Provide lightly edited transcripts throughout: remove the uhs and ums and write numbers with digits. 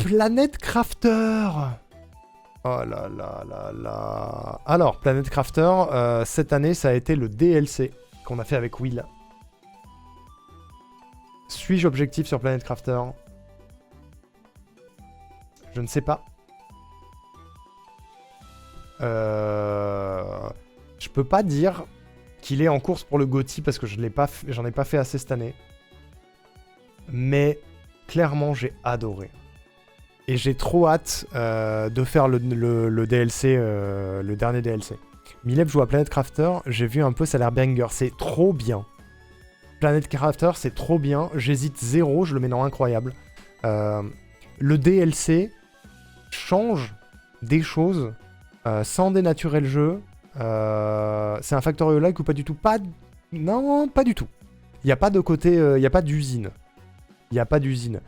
Planet Crafter. Oh là là là là. Alors, Planet Crafter, cette année, ça a été le DLC qu'on a fait avec Will. Suis-je objectif sur Planet Crafter? Je ne sais pas. Je peux pas dire qu'il est en course pour le GOTY parce que j'en ai pas fait assez cette année. Mais clairement, j'ai adoré. Et j'ai trop hâte de faire le DLC, le dernier DLC. Milep joue à Planet Crafter, j'ai vu un peu, ça a l'air banger. C'est trop bien. Planet Crafter, c'est trop bien. J'hésite zéro, je le mets dans incroyable. Le DLC change des choses sans dénaturer le jeu. C'est un Factorio-like ou pas du tout? Non, pas du tout. Il n'y a pas de côté, il n'y a pas d'usine. Il n'y a pas d'usine.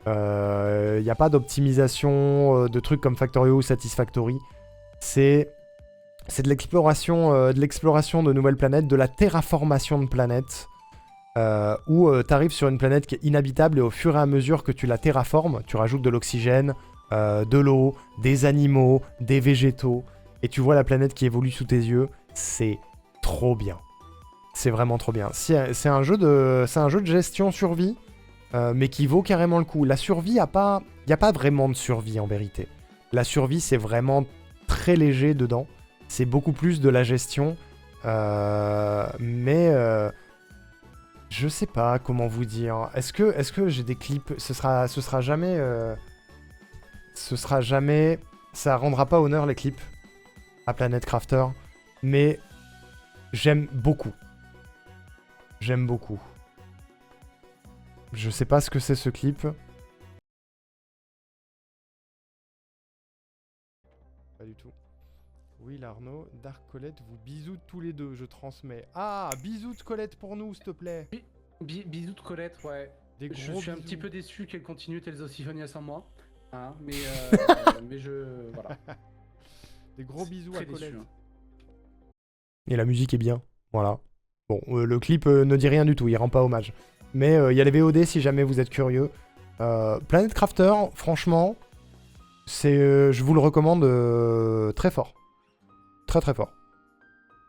Il n'y a pas d'optimisation de trucs comme Factorio ou Satisfactory. C'est de l'exploration de nouvelles planètes, de la terraformation de planètes. Où tu arrives sur une planète qui est inhabitable et au fur et à mesure que tu la terraformes, tu rajoutes de l'oxygène, de l'eau, des animaux, des végétaux, et tu vois la planète qui évolue sous tes yeux. C'est trop bien. C'est vraiment trop bien. C'est un jeu de gestion-survie, mais qui vaut carrément le coup. La survie, il n'y a pas vraiment de survie en vérité. La survie, c'est vraiment très léger dedans. C'est beaucoup plus de la gestion. Mais je sais pas comment vous dire. Est-ce que j'ai des clips? Ce sera jamais... Ça rendra pas honneur les clips à Planet Crafter. Mais j'aime beaucoup. J'aime beaucoup. Je sais pas ce que c'est ce clip. Pas du tout. Oui, Arnaud, Dark Colette, vous bisous tous les deux, je transmets. Ah, bisous de Colette pour nous, s'il te plaît. Bisous de Colette, ouais. Je suis un petit peu déçu qu'elle continue Tales of Symphonia sans moi. Hein, mais voilà. Des gros bisous à Colette. Déçu, hein. Et la musique est bien, voilà. Bon, le clip ne dit rien du tout, il rend pas hommage. Mais il y a les VOD si jamais vous êtes curieux. Planet Crafter, franchement, je vous le recommande très fort. Très très fort.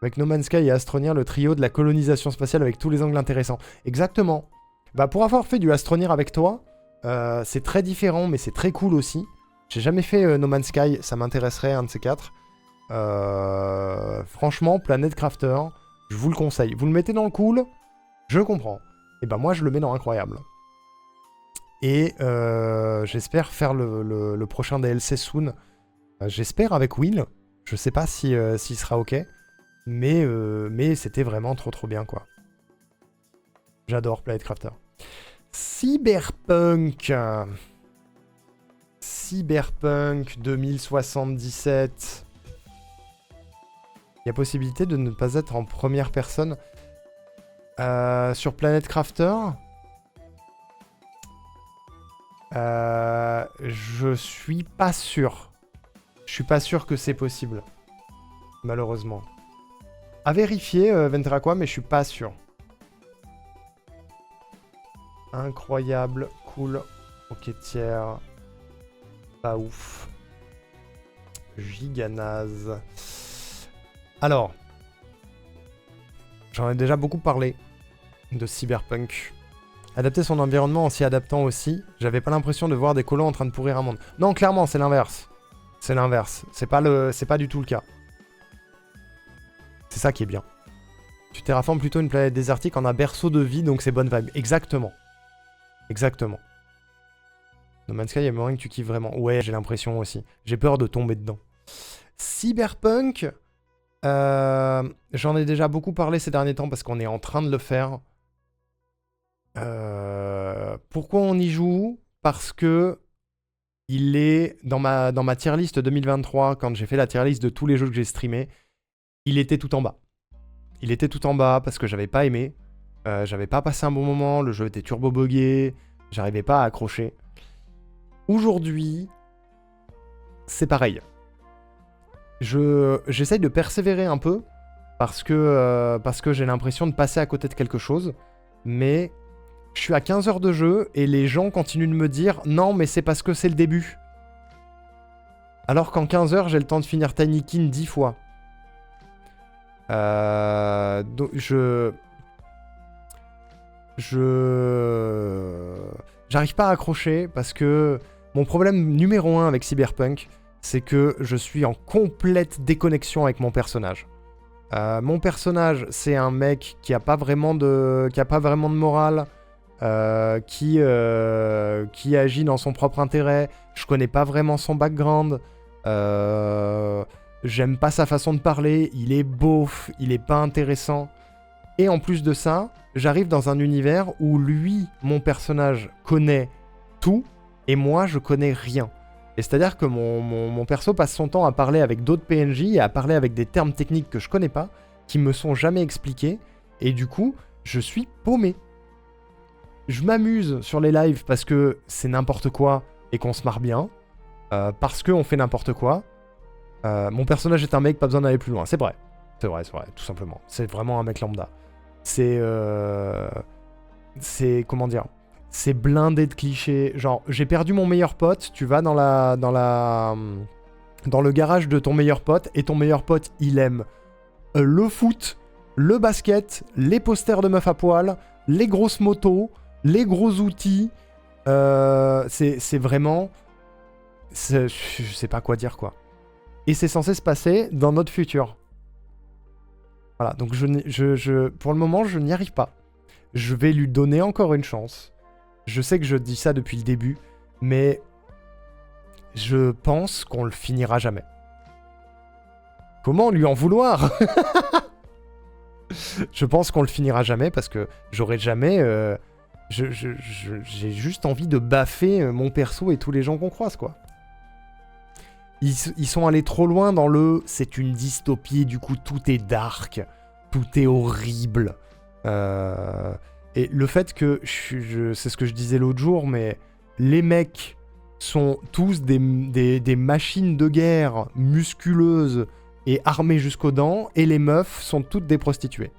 Avec No Man's Sky et Astroneer, le trio de la colonisation spatiale avec tous les angles intéressants. Exactement. Bah pour avoir fait du Astroneer avec toi, c'est très différent mais c'est très cool aussi. J'ai jamais fait No Man's Sky, ça m'intéresserait un de ces quatre. Franchement, Planet Crafter, je vous le conseille. Vous le mettez dans le cool, je comprends. Et bah moi je le mets dans incroyable. Et j'espère faire le prochain DLC soon. J'espère avec Will. Je sais pas s'il sera ok. Mais c'était vraiment trop bien quoi. J'adore Planet Crafter. Cyberpunk 2077. Il y a possibilité de ne pas être en première personne sur Planet Crafter. Je suis pas sûr. Je suis pas sûr que c'est possible. Malheureusement. À vérifier, Ventraqua, mais je suis pas sûr. Incroyable, cool, ok tiers. Pas ouf. Giga naze. Alors. J'en ai déjà beaucoup parlé de Cyberpunk. Adapter son environnement en s'y adaptant aussi. J'avais pas l'impression de voir des colons en train de pourrir un monde. Non, clairement, c'est l'inverse. C'est l'inverse. C'est pas du tout le cas. C'est ça qui est bien. Tu terraformes plutôt une planète désertique en un berceau de vie, donc c'est bonne vibe. Exactement. Exactement. No Man's Sky, il y a moyen que tu kiffes vraiment. Ouais, j'ai l'impression aussi. J'ai peur de tomber dedans. Cyberpunk, j'en ai déjà beaucoup parlé ces derniers temps parce qu'on est en train de le faire. Pourquoi on y joue? Parce que il est dans ma tier list 2023, quand j'ai fait la tier list de tous les jeux que j'ai streamés, il était tout en bas. Il était tout en bas parce que j'avais pas aimé. J'avais pas passé un bon moment, le jeu était turbo buggé, j'arrivais pas à accrocher. Aujourd'hui, c'est pareil. J'essaye de persévérer un peu parce que j'ai l'impression de passer à côté de quelque chose, mais je suis à 15 heures de jeu et les gens continuent de me dire « Non, mais c'est parce que c'est le début, Alors qu'en 15 heures, j'ai le temps de finir Tinykin 10 fois. Donc j'arrive pas à accrocher parce que mon problème numéro 1 avec Cyberpunk, c'est que je suis en complète déconnexion avec mon personnage. Mon personnage, c'est un mec qui a pas vraiment de morale, qui agit dans son propre intérêt. Je connais pas vraiment son background. J'aime pas sa façon de parler. Il est beauf, il est pas intéressant. Et en plus de ça, j'arrive dans un univers où lui, mon personnage, connaît tout et moi, je connais rien. Et c'est-à-dire que mon perso passe son temps à parler avec d'autres PNJ et à parler avec des termes techniques que je connais pas, qui me sont jamais expliqués, et du coup, je suis paumé. Je m'amuse sur les lives parce que c'est n'importe quoi et qu'on se marre bien, parce qu'on fait n'importe quoi. Mon personnage est un mec, pas besoin d'aller plus loin, c'est vrai, tout simplement. C'est vraiment un mec lambda. C'est comment dire, c'est blindé de clichés. Genre, j'ai perdu mon meilleur pote, tu vas dans le garage de ton meilleur pote, et ton meilleur pote, il aime le foot, le basket, les posters de meufs à poil, les grosses motos, les gros outils. C'est vraiment... je sais pas quoi dire, quoi. Et c'est censé se passer dans notre futur. Voilà, donc pour le moment, je n'y arrive pas. Je vais lui donner encore une chance. Je sais que je dis ça depuis le début, mais je pense qu'on le finira jamais. Comment lui en vouloir? Je pense qu'on le finira jamais parce que j'aurai jamais... j'ai juste envie de baffer mon perso et tous les gens qu'on croise, quoi. Ils sont allés trop loin dans le... C'est une dystopie, du coup tout est dark, tout est horrible. Et le fait que... c'est ce que je disais l'autre jour, mais les mecs sont tous des machines de guerre musculeuses et armées jusqu'aux dents, et les meufs sont toutes des prostituées.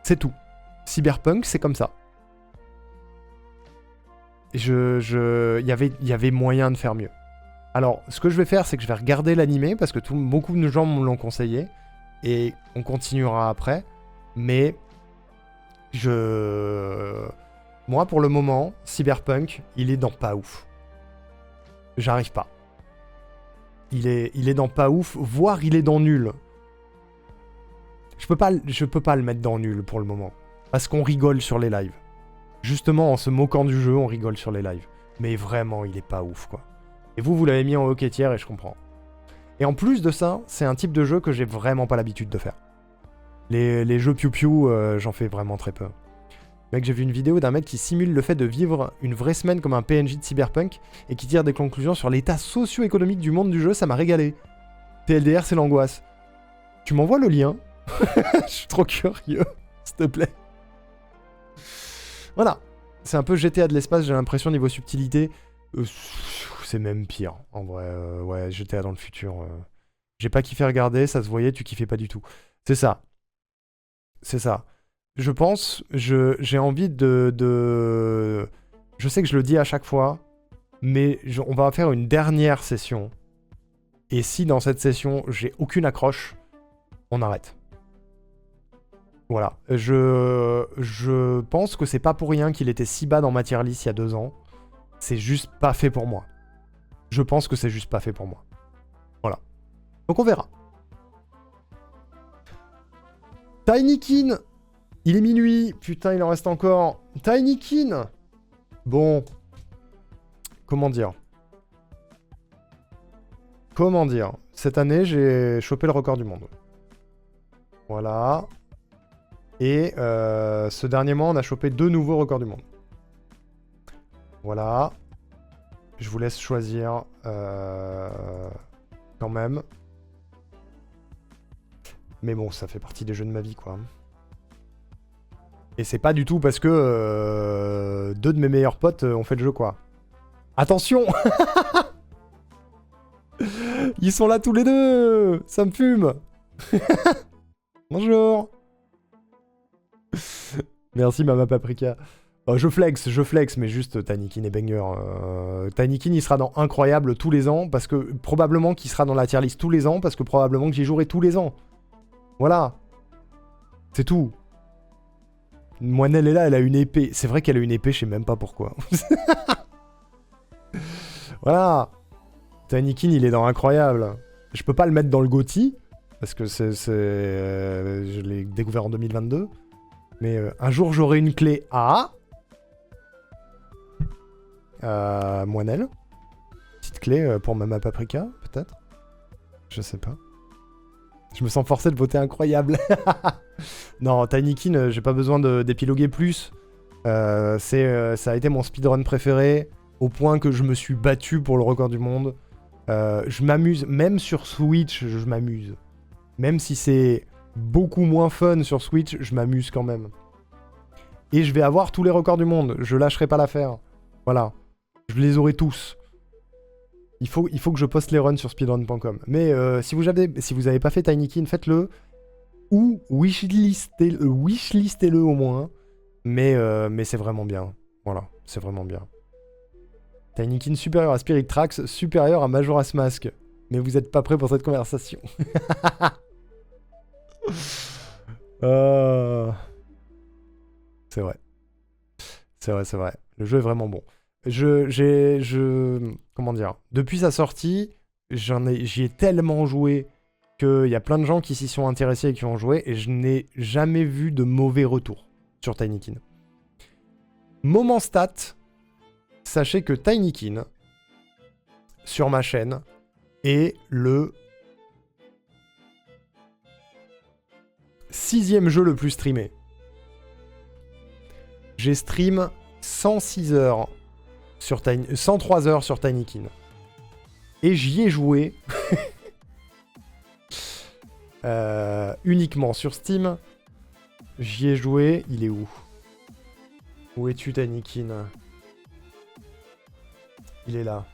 C'est tout. Cyberpunk, c'est comme ça. Il y avait moyen de faire mieux. Alors, ce que je vais faire, c'est que je vais regarder l'animé, parce que beaucoup de gens me l'ont conseillé, et on continuera après. Mais, moi, pour le moment, Cyberpunk, il est dans pas ouf. J'arrive pas. Il est dans pas ouf, voire il est dans nul. Je peux pas le mettre dans nul pour le moment. Parce qu'on rigole sur les lives. Justement, en se moquant du jeu, on rigole sur les lives. Mais vraiment, il est pas ouf, quoi. Et vous l'avez mis en hockey-tiers et je comprends. Et en plus de ça, c'est un type de jeu que j'ai vraiment pas l'habitude de faire. Les jeux piou-piou, j'en fais vraiment très peu. Mec, j'ai vu une vidéo d'un mec qui simule le fait de vivre une vraie semaine comme un PNJ de Cyberpunk et qui tire des conclusions sur l'état socio-économique du monde du jeu, ça m'a régalé. TLDR, c'est l'angoisse. Tu m'envoies le lien? Je suis trop curieux, s'il te plaît. Voilà. C'est un peu GTA de l'espace, j'ai l'impression, niveau subtilité. C'est même pire, en vrai. Ouais, GTA dans le futur. J'ai pas kiffé regarder, ça se voyait, tu kiffais pas du tout. C'est ça. C'est ça. Je pense, j'ai envie de... Je sais que je le dis à chaque fois, mais on va faire une dernière session. Et si dans cette session, j'ai aucune accroche, on arrête. Voilà. Je pense que c'est pas pour rien qu'il était si bas dans ma tier list il y a 2 ans. C'est juste pas fait pour moi. Je pense que c'est juste pas fait pour moi. Voilà. Donc on verra. Tinykin! Il est minuit. Putain, il en reste encore. Tinykin! Bon. Comment dire? Cette année, j'ai chopé le record du monde. Voilà. Et ce dernier mois, on a chopé 2 nouveaux records du monde. Voilà. Je vous laisse choisir quand même. Mais bon, ça fait partie des jeux de ma vie, quoi. Et c'est pas du tout parce que 2 de mes meilleurs potes ont fait le jeu, quoi. Attention! Ils sont là tous les deux! Ça me fume! Bonjour! Merci, Mama Paprika. Je flex, mais juste Tinykin et banger. Tinykin, il sera dans Incroyable tous les ans, parce que probablement qu'il sera dans la tier list tous les ans, parce que probablement que j'y jouerai tous les ans. Voilà. C'est tout. Moinelle est là, elle a une épée. C'est vrai qu'elle a une épée, je sais même pas pourquoi. Voilà. Tinykin, il est dans Incroyable. Je peux pas le mettre dans le GOTY, parce que je l'ai découvert en 2022. Mais un jour, j'aurai une clé A. Moinelle. Petite clé pour Mama Paprika, peut-être. Je sais pas. Je me sens forcé de voter Incroyable. Non, Tinykin, j'ai pas besoin d'épiloguer plus. Ça a été mon speedrun préféré, au point que je me suis battu pour le record du monde. Je m'amuse, même sur Switch, je m'amuse. Même si c'est beaucoup moins fun sur Switch, je m'amuse quand même. Et je vais avoir tous les records du monde, je lâcherai pas l'affaire. Voilà. Je les aurai tous. Il faut que je poste les runs sur speedrun.com. Mais si vous avez pas fait Tinykin, faites-le. Ou wishlistez-le au moins. Mais c'est vraiment bien. Voilà, c'est vraiment bien. Tinykin supérieur à Spirit Tracks, supérieur à Majora's Mask. Mais vous êtes pas prêts pour cette conversation. C'est vrai. C'est vrai. Le jeu est vraiment bon. Comment dire? Depuis sa sortie, j'y ai tellement joué qu'il y a plein de gens qui s'y sont intéressés et qui ont joué, et je n'ai jamais vu de mauvais retour sur Tinykin. Moment stat, sachez que Tinykin, sur ma chaîne, est le 6e jeu le plus streamé. J'ai stream 106 heures sur 103 heures sur Tinykin. Et j'y ai joué uniquement sur Steam. J'y ai joué. Il est où? Où es-tu, Tinykin? Il est là.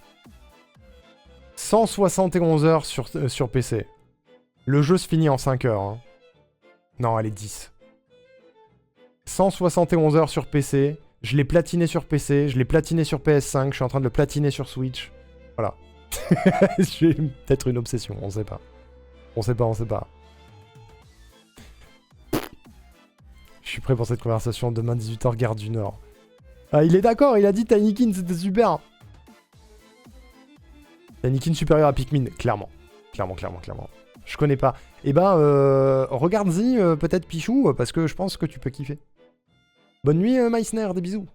171 heures sur PC. Le jeu se finit en 5 heures. Hein. Non, elle est 10. 171 heures sur PC. Je l'ai platiné sur PC. Je l'ai platiné sur PS5. Je suis en train de le platiner sur Switch. Voilà. J'ai peut-être une obsession. On sait pas. On sait pas. Je suis prêt pour cette conversation. Demain 18h, Gare du Nord. Ah, il est d'accord. Il a dit Tinykin, c'était super. Tinykin supérieur à Pikmin. Clairement. Je connais pas. Eh ben, regarde-y peut-être Pichou, parce que je pense que tu peux kiffer. Bonne nuit Meissner, des bisous.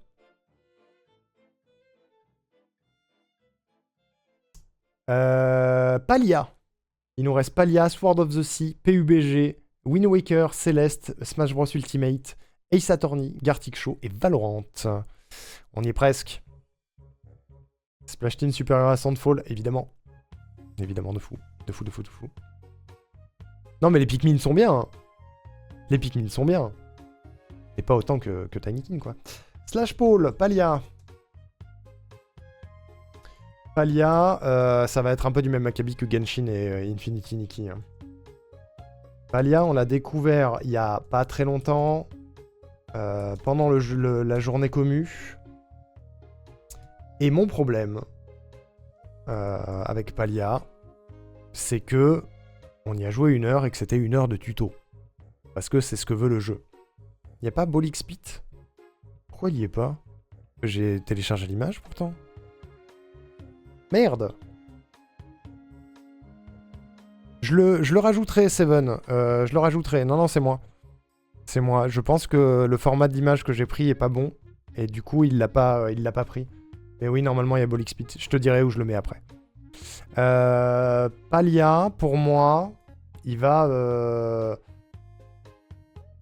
Palia. Il nous reste Palia, Sword of the Sea, PUBG, Wind Waker, Celeste, Smash Bros Ultimate, Ace Attorney, Gartic Show et Valorant. On y est presque. Splash Team supérieur à Sandfall, évidemment. Évidemment, de fou. Non mais les Pikmin sont bien. Hein. Les Pikmin sont bien. Et pas autant que Tinykin, quoi. Slash Paul, Palia. Palia, ça va être un peu du même acabit que Genshin et Infinity Nikki. Hein. Palia, on l'a découvert il y a pas très longtemps. Pendant la journée commu. Et mon problème avec Palia, c'est que on y a joué 1 heure et que c'était 1 heure de tuto. Parce que c'est ce que veut le jeu. Y a pas Bolixpit? Pourquoi il y est pas? J'ai téléchargé l'image pourtant. Merde! Je le rajouterai, Seven. Je le rajouterai. Non, c'est moi. C'est moi. Je pense que le format d'image que j'ai pris est pas bon. Et du coup, il l'a pas pris. Mais oui, normalement, il y a Bolixpit. Je te dirai où je le mets après. Palia, pour moi, il va...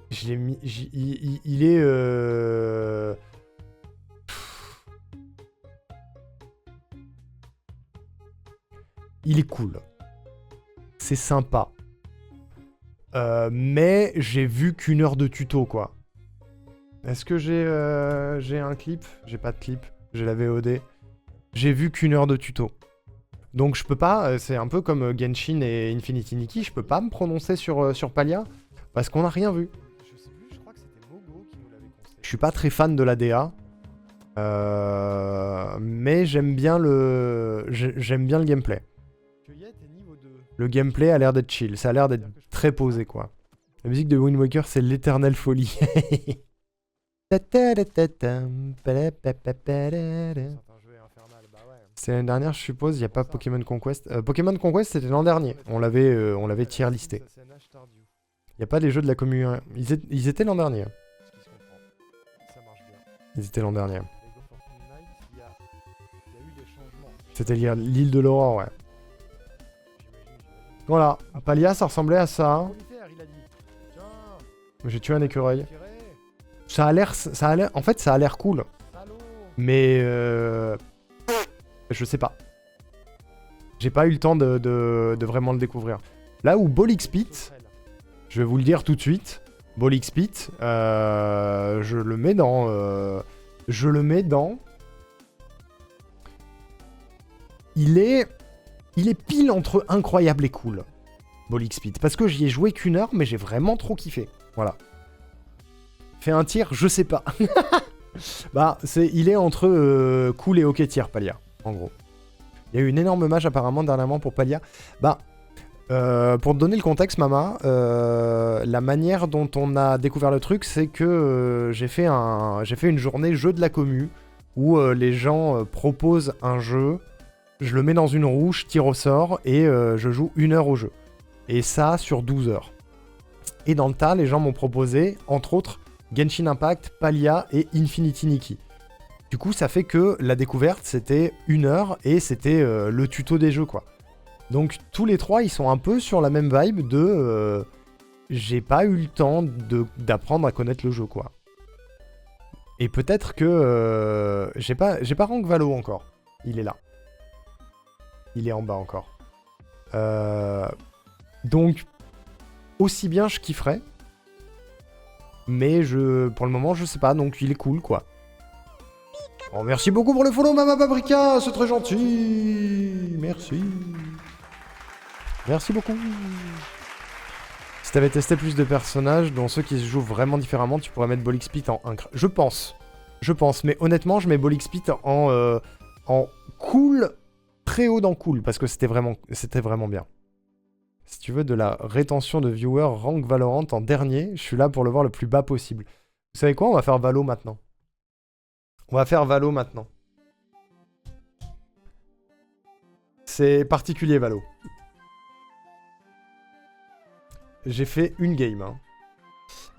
Je l'ai mis... Il est... Il est cool. C'est sympa. Mais j'ai vu qu'1 heure de tuto, quoi. Est-ce que j'ai un clip? J'ai pas de clip. J'ai la VOD. J'ai vu qu'1 heure de tuto. Donc je peux pas, c'est un peu comme Genshin et Infinity Nikki, je peux pas me prononcer sur Palia, parce qu'on a rien vu. Je sais plus, je crois que c'était Mogo qui nous l'avait conseillé. Je suis pas très fan de la DA. Mais j'aime bien j'aime bien le gameplay. Le gameplay a l'air d'être chill, ça a l'air d'être très posé quoi. La musique de Wind Waker c'est l'éternelle folie. C'est l'année dernière je suppose, il n'y a pas Pokémon Conquest. Pokémon Conquest c'était l'an dernier, on l'avait tier listé. Il n'y a pas les jeux de la commune, ils étaient l'an dernier. Ils étaient l'an dernier. C'était l'île de l'aurore, ouais. Voilà, Palia, ça ressemblait à ça. J'ai tué un écureuil. Ça a l'air, en fait, ça a l'air cool. Mais je sais pas. J'ai pas eu le temps de vraiment le découvrir. Là où Bolix Pit, je vais vous le dire tout de suite, Bolix Pit, je le mets dans. Il est pile entre incroyable et cool, Bolix Pit. Parce que j'y ai joué qu'une heure, mais j'ai vraiment trop kiffé. Voilà. Fait un tir, je sais pas. Bah, il est entre cool et ok tier, Palia, en gros. Il y a eu une énorme mage apparemment dernièrement pour Palia. Bah, pour te donner le contexte, Mama, la manière dont on a découvert le truc, c'est que j'ai fait une journée jeu de la commu, où les gens proposent un jeu. Je le mets dans une roue, je tire au sort et je joue 1 heure au jeu. Et ça sur 12 heures. Et dans le tas, les gens m'ont proposé, entre autres, Genshin Impact, Palia et Infinity Nikki. Du coup, ça fait que la découverte, c'était 1 heure et c'était le tuto des jeux, quoi. Donc tous les trois, ils sont un peu sur la même vibe de... j'ai pas eu le temps d'apprendre à connaître le jeu, quoi. Et peut-être que... j'ai pas rank Valo encore. Il est là. Il est en bas encore. Donc, aussi bien je kifferais. Mais pour le moment, je sais pas. Donc, il est cool, quoi. Oh, merci beaucoup pour le follow, Mama Paprika. C'est très gentil. Merci. Merci beaucoup. Si t'avais testé plus de personnages, dont ceux qui se jouent vraiment différemment, tu pourrais mettre Bolix Pit en 1. Je pense. Mais honnêtement, je mets Bolix Pit en cool... très haut dans cool, parce que c'était vraiment bien. Si tu veux de la rétention de viewers rank Valorant en dernier, je suis là pour le voir le plus bas possible. Vous savez quoi? On va faire Valo maintenant. C'est particulier, Valo. J'ai fait une game. Hein.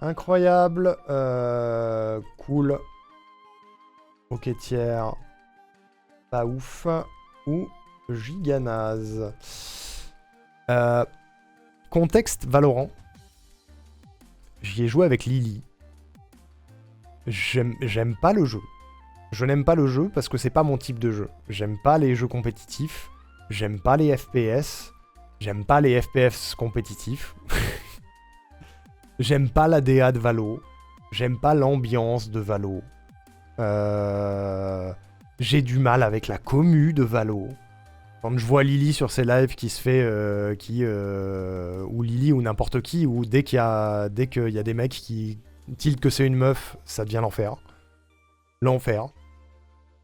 Incroyable. Cool. Ok, tiers. Pas ouf. Ou Giganaze. Contexte Valorant. J'y ai joué avec Lily. J'aime pas le jeu. Je n'aime pas le jeu parce que c'est pas mon type de jeu. J'aime pas les jeux compétitifs. J'aime pas les FPS. J'aime pas les FPS compétitifs. J'aime pas la DA de Valo. J'aime pas l'ambiance de Valo. J'ai du mal avec la commu de Valo. Quand je vois Lily sur ses lives qui se fait... ou Lily ou n'importe qui, ou dès qu'il y a des mecs qui tiltent que c'est une meuf, ça devient l'enfer. L'enfer.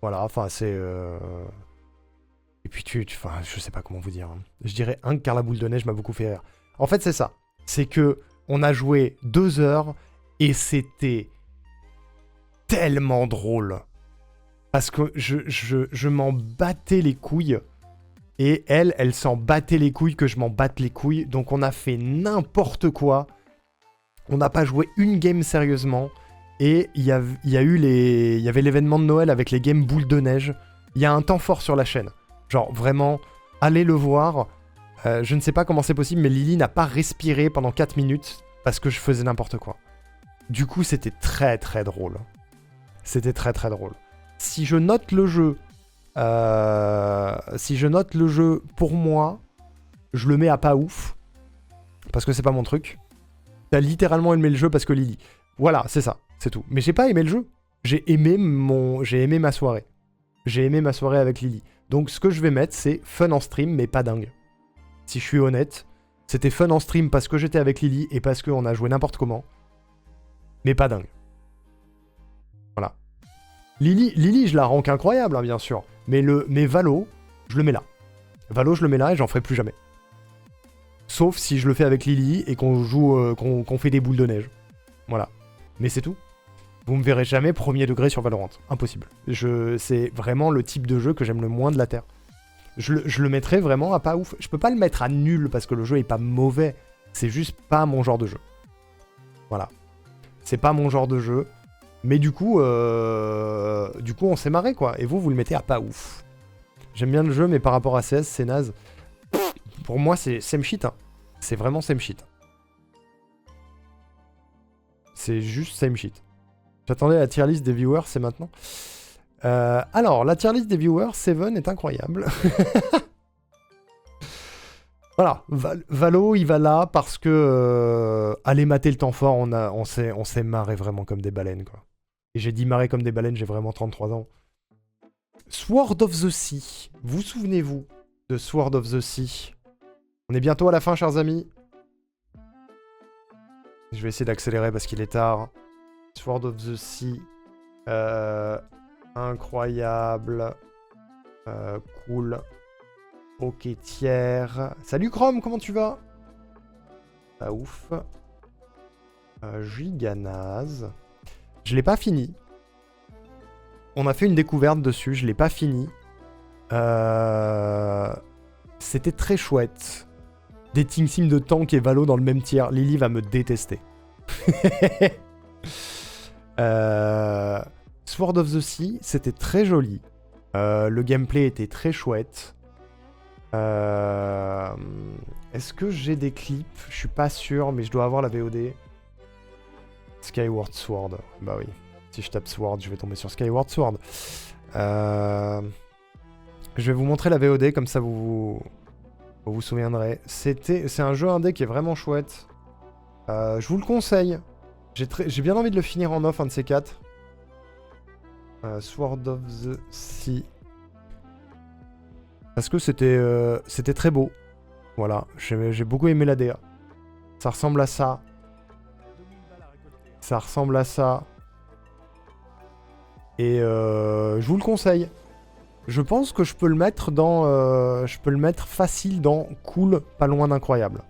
Voilà, enfin c'est... Et puis enfin, je sais pas comment vous dire. Hein. Je dirais car la boule de neige m'a beaucoup fait rire. En fait, c'est ça. C'est que on a joué 2 heures et c'était tellement drôle. Parce que je m'en battais les couilles. Et elle s'en battait les couilles que je m'en batte les couilles. Donc on a fait n'importe quoi. On n'a pas joué une game sérieusement. Et il y avait l'événement de Noël avec les games boules de neige. Il y a un temps fort sur la chaîne. Genre vraiment, allez le voir. Je ne sais pas comment c'est possible, mais Lily n'a pas respiré pendant 4 minutes parce que je faisais n'importe quoi. Du coup, c'était très très drôle. C'était très très drôle. Si je note le jeu... pour moi, je le mets à pas ouf. Parce que c'est pas mon truc. T'as littéralement aimé le jeu parce que Lily. Voilà, c'est ça, c'est tout. Mais j'ai pas aimé le jeu. J'ai aimé ma soirée. J'ai aimé ma soirée avec Lily. Donc ce que je vais mettre, c'est fun en stream, mais pas dingue. Si je suis honnête, c'était fun en stream parce que j'étais avec Lily et parce qu'on a joué n'importe comment. Mais pas dingue. Voilà. Lily, je la rank incroyable, hein, bien sûr. Mais Valo, je le mets là. Valo, je le mets là et j'en ferai plus jamais. Sauf si je le fais avec Lily et qu'on joue, qu'on fait des boules de neige. Voilà. Mais c'est tout. Vous me verrez jamais premier degré sur Valorant. Impossible. C'est vraiment le type de jeu que j'aime le moins de la Terre. Je le mettrais vraiment à pas ouf. Je peux pas le mettre à nul parce que le jeu est pas mauvais. C'est juste pas mon genre de jeu. Voilà. C'est pas mon genre de jeu. Mais du coup, on s'est marré, quoi. Et vous le mettez à pas ouf. J'aime bien le jeu, mais par rapport à CS, c'est naze. Pour moi, c'est same shit. Hein. C'est vraiment same shit. C'est juste same shit. J'attendais la tier list des viewers, c'est maintenant. Alors, la tier list des viewers, Seven est incroyable. Voilà, Valo, il va là parce que aller mater le temps fort, on s'est marré vraiment comme des baleines, quoi. Et j'ai dit marrer comme des baleines, j'ai vraiment 33 ans. Sword of the Sea. Vous souvenez-vous de Sword of the Sea? On est bientôt à la fin, chers amis. Je vais essayer d'accélérer parce qu'il est tard. Sword of the Sea. Incroyable. Cool. Ok, tiers. Salut Chrome, comment tu vas? Pas ouf. Giganaze. Je l'ai pas fini. On a fait une découverte dessus, je l'ai pas fini. C'était très chouette. Des Team Sim de tank et Valo dans le même tiers. Lily va me détester. Sword of the Sea, c'était très joli. Le gameplay était très chouette. Est-ce que j'ai des clips? Je suis pas sûr, mais je dois avoir la VOD. Skyward Sword. Bah oui. Si je tape Sword, je vais tomber sur Skyward Sword. Je vais vous montrer la VOD, comme ça vous vous souviendrez. C'est un jeu indé qui est vraiment chouette. Je vous le conseille. J'ai bien envie de le finir en off, un de ces quatre. Sword of the Sea. Parce que c'était très beau. Voilà, j'ai beaucoup aimé la DA. Ça ressemble à ça. Ça ressemble à ça. Et je vous le conseille. Je pense que je peux le mettre dans... je peux le mettre facile dans cool, pas loin d'incroyable.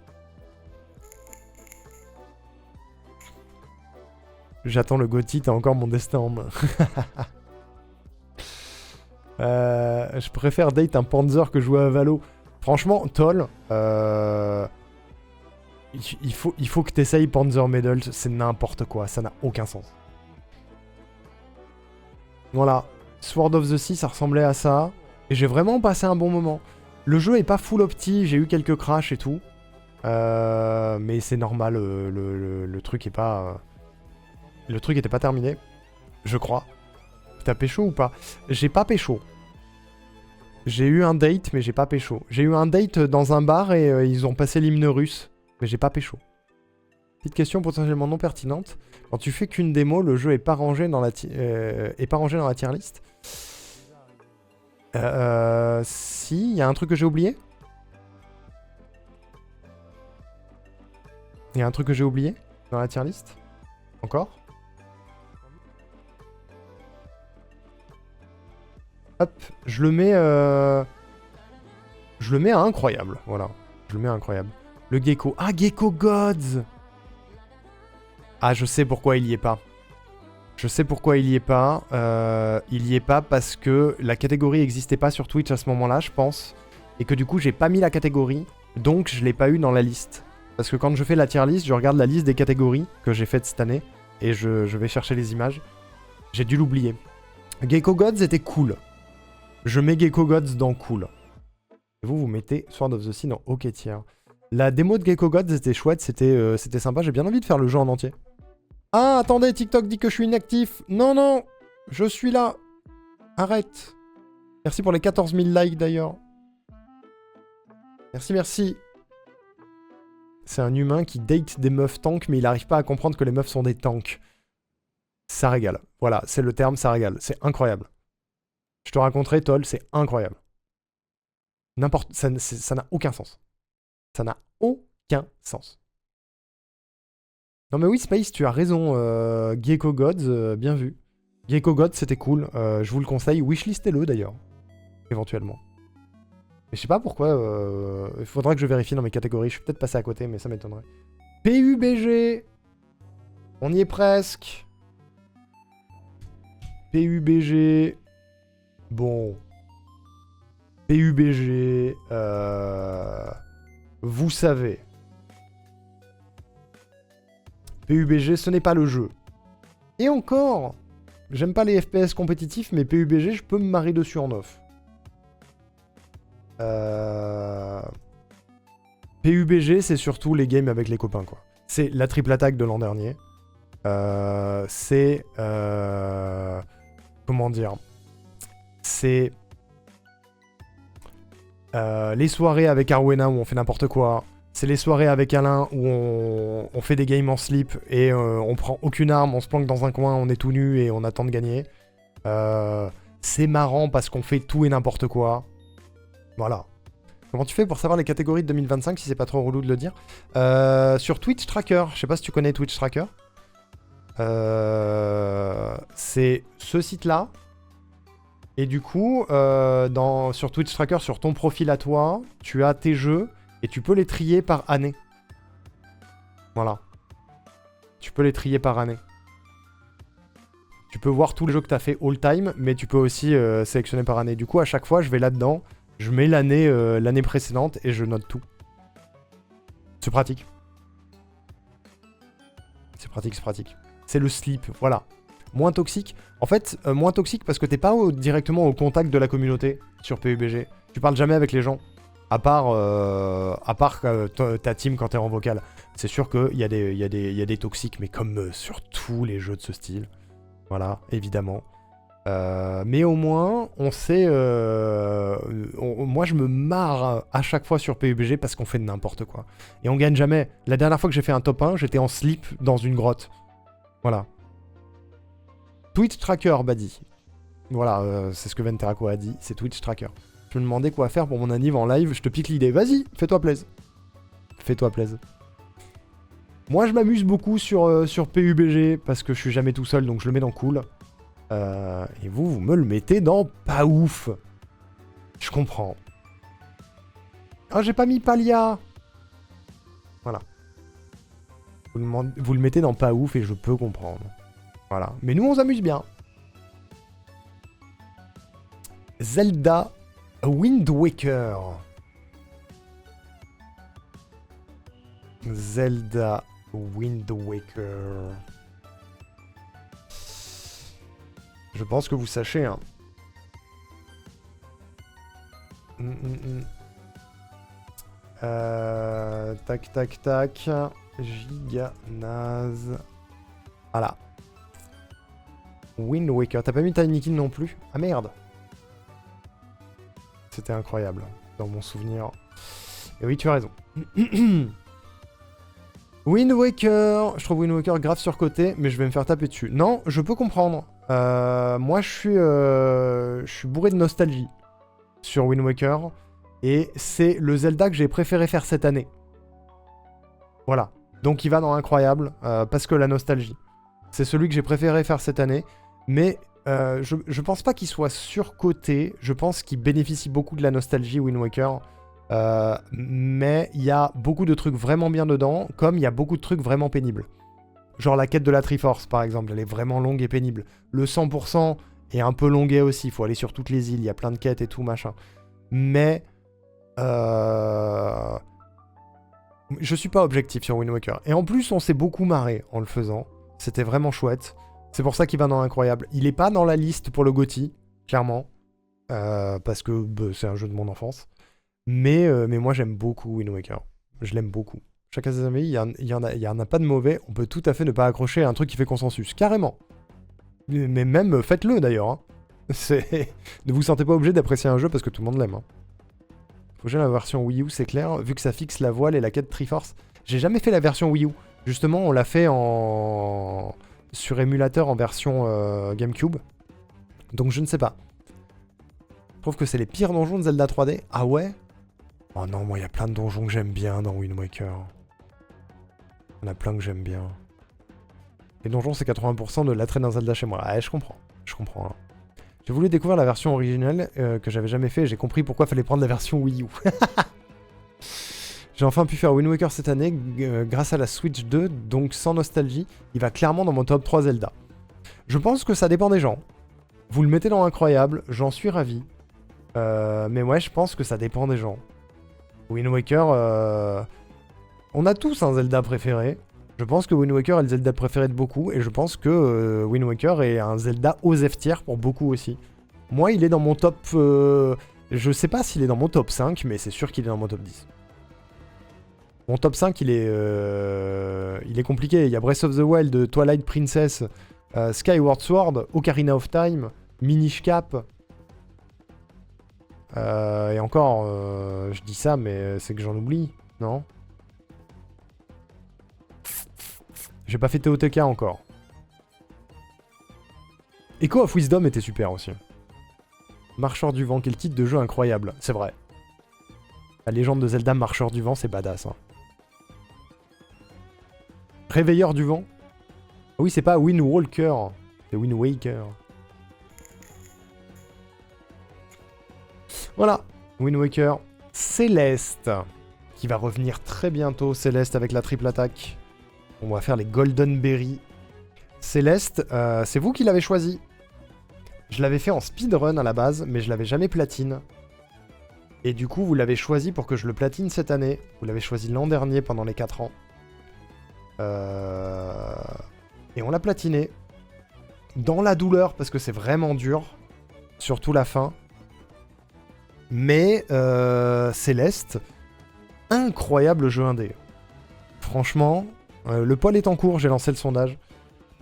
J'attends le GOTY, t'as encore mon destin en main. Je préfère date un Panzer que jouer à Valo. Franchement, Toll, il faut que t'essayes Panzer Medals, c'est n'importe quoi, ça n'a aucun sens. Voilà, Sword of the Sea, ça ressemblait à ça, et j'ai vraiment passé un bon moment. Le jeu est pas full opti, j'ai eu quelques crashs et tout, mais c'est normal, le truc est pas... le truc était pas terminé, je crois. T'as pécho ou pas? J'ai pas pécho. J'ai eu un date, mais j'ai pas pécho. J'ai eu un date dans un bar et ils ont passé l'hymne russe, mais j'ai pas pécho. Petite question potentiellement non pertinente. Quand tu fais qu'une démo, le jeu est pas rangé dans la, tier list. Si, il y a un truc que j'ai oublié. Il y a un truc que j'ai oublié dans la tier list. Encore. Hop, je le mets à incroyable, voilà. Je le mets à incroyable. Le Gecko. Ah, Gecko Gods! Ah, je sais pourquoi il y est pas. Je sais pourquoi il y est pas. Il y est pas parce que la catégorie n'existait pas sur Twitch à ce moment-là, je pense. Et que du coup, j'ai pas mis la catégorie. Donc, je l'ai pas eu dans la liste. Parce que quand je fais la tier list, je regarde la liste des catégories que j'ai faites cette année. Et je vais chercher les images. J'ai dû l'oublier. Gecko Gods était cool. Je mets Gecko Gods dans cool. Et vous mettez Sword of the Sea dans OK tiers. La démo de Gecko Gods était chouette, c'était sympa. J'ai bien envie de faire le jeu en entier. Ah, attendez, TikTok dit que je suis inactif. Non, non, je suis là. Arrête. Merci pour les 14 000 likes d'ailleurs. Merci, merci. C'est un humain qui date des meufs tanks, mais il n'arrive pas à comprendre que les meufs sont des tanks. Ça régale. Voilà, c'est le terme, ça régale. C'est incroyable. Je te raconterai, Toll, c'est incroyable. Ça n'a aucun sens. Ça n'a aucun sens. Non mais oui, Space, tu as raison. Gecko Gods, bien vu. Gecko God, c'était cool. Je vous le conseille. Wishlistez-le d'ailleurs. Éventuellement. Mais je sais pas pourquoi. Il faudra que je vérifie dans mes catégories. Je suis peut-être passé à côté, mais ça m'étonnerait. PUBG. On y est presque. PUBG. Bon. PUBG. Vous savez. PUBG, ce n'est pas le jeu. Et encore, j'aime pas les FPS compétitifs, mais PUBG, je peux me marrer dessus en off. PUBG, c'est surtout les games avec les copains, quoi. C'est la triple attaque de l'an dernier. C'est... comment dire? C'est... les soirées avec Arwena où on fait n'importe quoi. C'est les soirées avec Alain où on fait des games en slip et on prend aucune arme, on se planque dans un coin, on est tout nu et on attend de gagner. C'est marrant parce qu'on fait tout et n'importe quoi. Voilà. Comment tu fais pour savoir les catégories de 2025 si c'est pas trop relou de le dire? Sur Twitch Tracker, je sais pas si tu connais Twitch Tracker. C'est ce site-là. Et du coup, sur Twitch Tracker, sur ton profil à toi, tu as tes jeux et tu peux les trier par année. Voilà. Tu peux les trier par année. Tu peux voir tous les jeux que tu as fait all time, mais tu peux aussi sélectionner par année. Du coup, à chaque fois, je vais là-dedans, je mets l'année précédente et je note tout. C'est pratique. C'est pratique, c'est pratique. C'est le slip, voilà. Moins toxique. En fait, moins toxique parce que t'es pas directement au contact de la communauté sur PUBG. Tu parles jamais avec les gens. À part ta team quand t'es en vocal. C'est sûr qu'il y a des toxiques, mais comme sur tous les jeux de ce style. Voilà, évidemment. Mais au moins, on sait... moi, je me marre à chaque fois sur PUBG parce qu'on fait n'importe quoi. Et on gagne jamais. La dernière fois que j'ai fait un top 1, j'étais en slip dans une grotte. Voilà. Twitch Tracker, Badi. Voilà, c'est ce que Venteraco a dit, c'est Twitch Tracker. Je me demandais quoi faire pour mon anniv en live, je te pique l'idée. Vas-y, fais-toi plaisir. Fais-toi plaisir. Moi, je m'amuse beaucoup sur PUBG parce que je suis jamais tout seul, donc je le mets dans cool. Et vous me le mettez dans pas ouf. Je comprends. Ah, j'ai pas mis Palia. Voilà. Vous le mettez dans pas ouf et je peux comprendre. Voilà. Mais nous, on s'amuse bien. Zelda Wind Waker. Zelda Wind Waker. Je pense que vous sachez, hein. Tac, tac, tac. Giga naze. Voilà. Wind Waker. T'as pas mis Tiny King non plus? Ah merde. C'était incroyable, dans mon souvenir. Et oui, tu as raison. Wind Waker. Je trouve Wind Waker grave surcoté, mais je vais me faire taper dessus. Non, je peux comprendre. Moi, je suis bourré de nostalgie sur Wind Waker. Et c'est le Zelda que j'ai préféré faire cette année. Voilà. Donc il va dans Incroyable, parce que la nostalgie. C'est celui que j'ai préféré faire cette année. Mais je pense pas qu'il soit surcoté. Je pense qu'il bénéficie beaucoup de la nostalgie, Wind Waker. Mais il y a beaucoup de trucs vraiment bien dedans, comme il y a beaucoup de trucs vraiment pénibles. Genre la quête de la Triforce, par exemple, elle est vraiment longue et pénible. Le 100% est un peu longuet aussi, il faut aller sur toutes les îles, il y a plein de quêtes et tout, machin. Mais... je suis pas objectif sur Wind Waker. Et en plus, on s'est beaucoup marré en le faisant. C'était vraiment chouette. C'est pour ça qu'il va dans Incroyable. Il est pas dans la liste pour le GOTY, clairement. Parce que c'est un jeu de mon enfance. Mais moi, j'aime beaucoup Wind Waker. Je l'aime beaucoup. Chacun ses amis, il y en a pas de mauvais. On peut tout à fait ne pas accrocher à un truc qui fait consensus. Carrément. Mais même, faites-le d'ailleurs. Hein. Ne vous sentez pas obligé d'apprécier un jeu parce que tout le monde l'aime. Hein. Faut que j'ai la version Wii U, c'est clair. Vu que ça fixe la voile et la quête Triforce. J'ai jamais fait la version Wii U. Justement, on l'a fait sur émulateur en version GameCube. Donc je ne sais pas. Je trouve que c'est les pires donjons de Zelda 3D. Ah ouais? Oh non, moi il y a plein de donjons que j'aime bien dans Wind Waker. Il y en a plein que j'aime bien. Les donjons c'est 80% de l'attrait d'un Zelda chez moi. Ouais, je comprends. Je comprends. Hein. J'ai voulu découvrir la version originale que j'avais jamais fait et j'ai compris pourquoi fallait prendre la version Wii U. J'ai enfin pu faire Wind Waker cette année grâce à la Switch 2, donc sans nostalgie, il va clairement dans mon top 3 Zelda. Je pense que ça dépend des gens. Vous le mettez dans incroyable, j'en suis ravi. Mais ouais, je pense que ça dépend des gens. Wind Waker, on a tous un Zelda préféré. Je pense que Wind Waker est le Zelda préféré de beaucoup, et je pense que Wind Waker est un Zelda aux F tier pour beaucoup aussi. Moi, il est dans mon top... je sais pas s'il est dans mon top 5, mais c'est sûr qu'il est dans mon top 10. Mon top 5, il est compliqué. Il y a Breath of the Wild, Twilight Princess, Skyward Sword, Ocarina of Time, Minish Cap. Et encore, je dis ça, mais c'est que j'en oublie, non? J'ai pas fait TOTK encore. Echo of Wisdom était super aussi. Marcheur du vent, quel titre de jeu incroyable, c'est vrai. La légende de Zelda Marcheur du vent, c'est badass. Hein. Réveilleur du vent. Oui, c'est pas Wind Walker, c'est Wind Waker. Voilà, Wind Waker. Céleste, qui va revenir très bientôt. Céleste avec la triple attaque. On va faire les Golden Berry. Céleste, c'est vous qui l'avez choisi. Je l'avais fait en speedrun à la base, mais je l'avais jamais platine. Et du coup, vous l'avez choisi pour que je le platine cette année. Vous l'avez choisi l'an dernier pendant les 4 ans. Et on l'a platiné. Dans la douleur, parce que c'est vraiment dur. Surtout la fin. Mais Céleste, incroyable jeu indé. Franchement, le poil est en cours, j'ai lancé le sondage.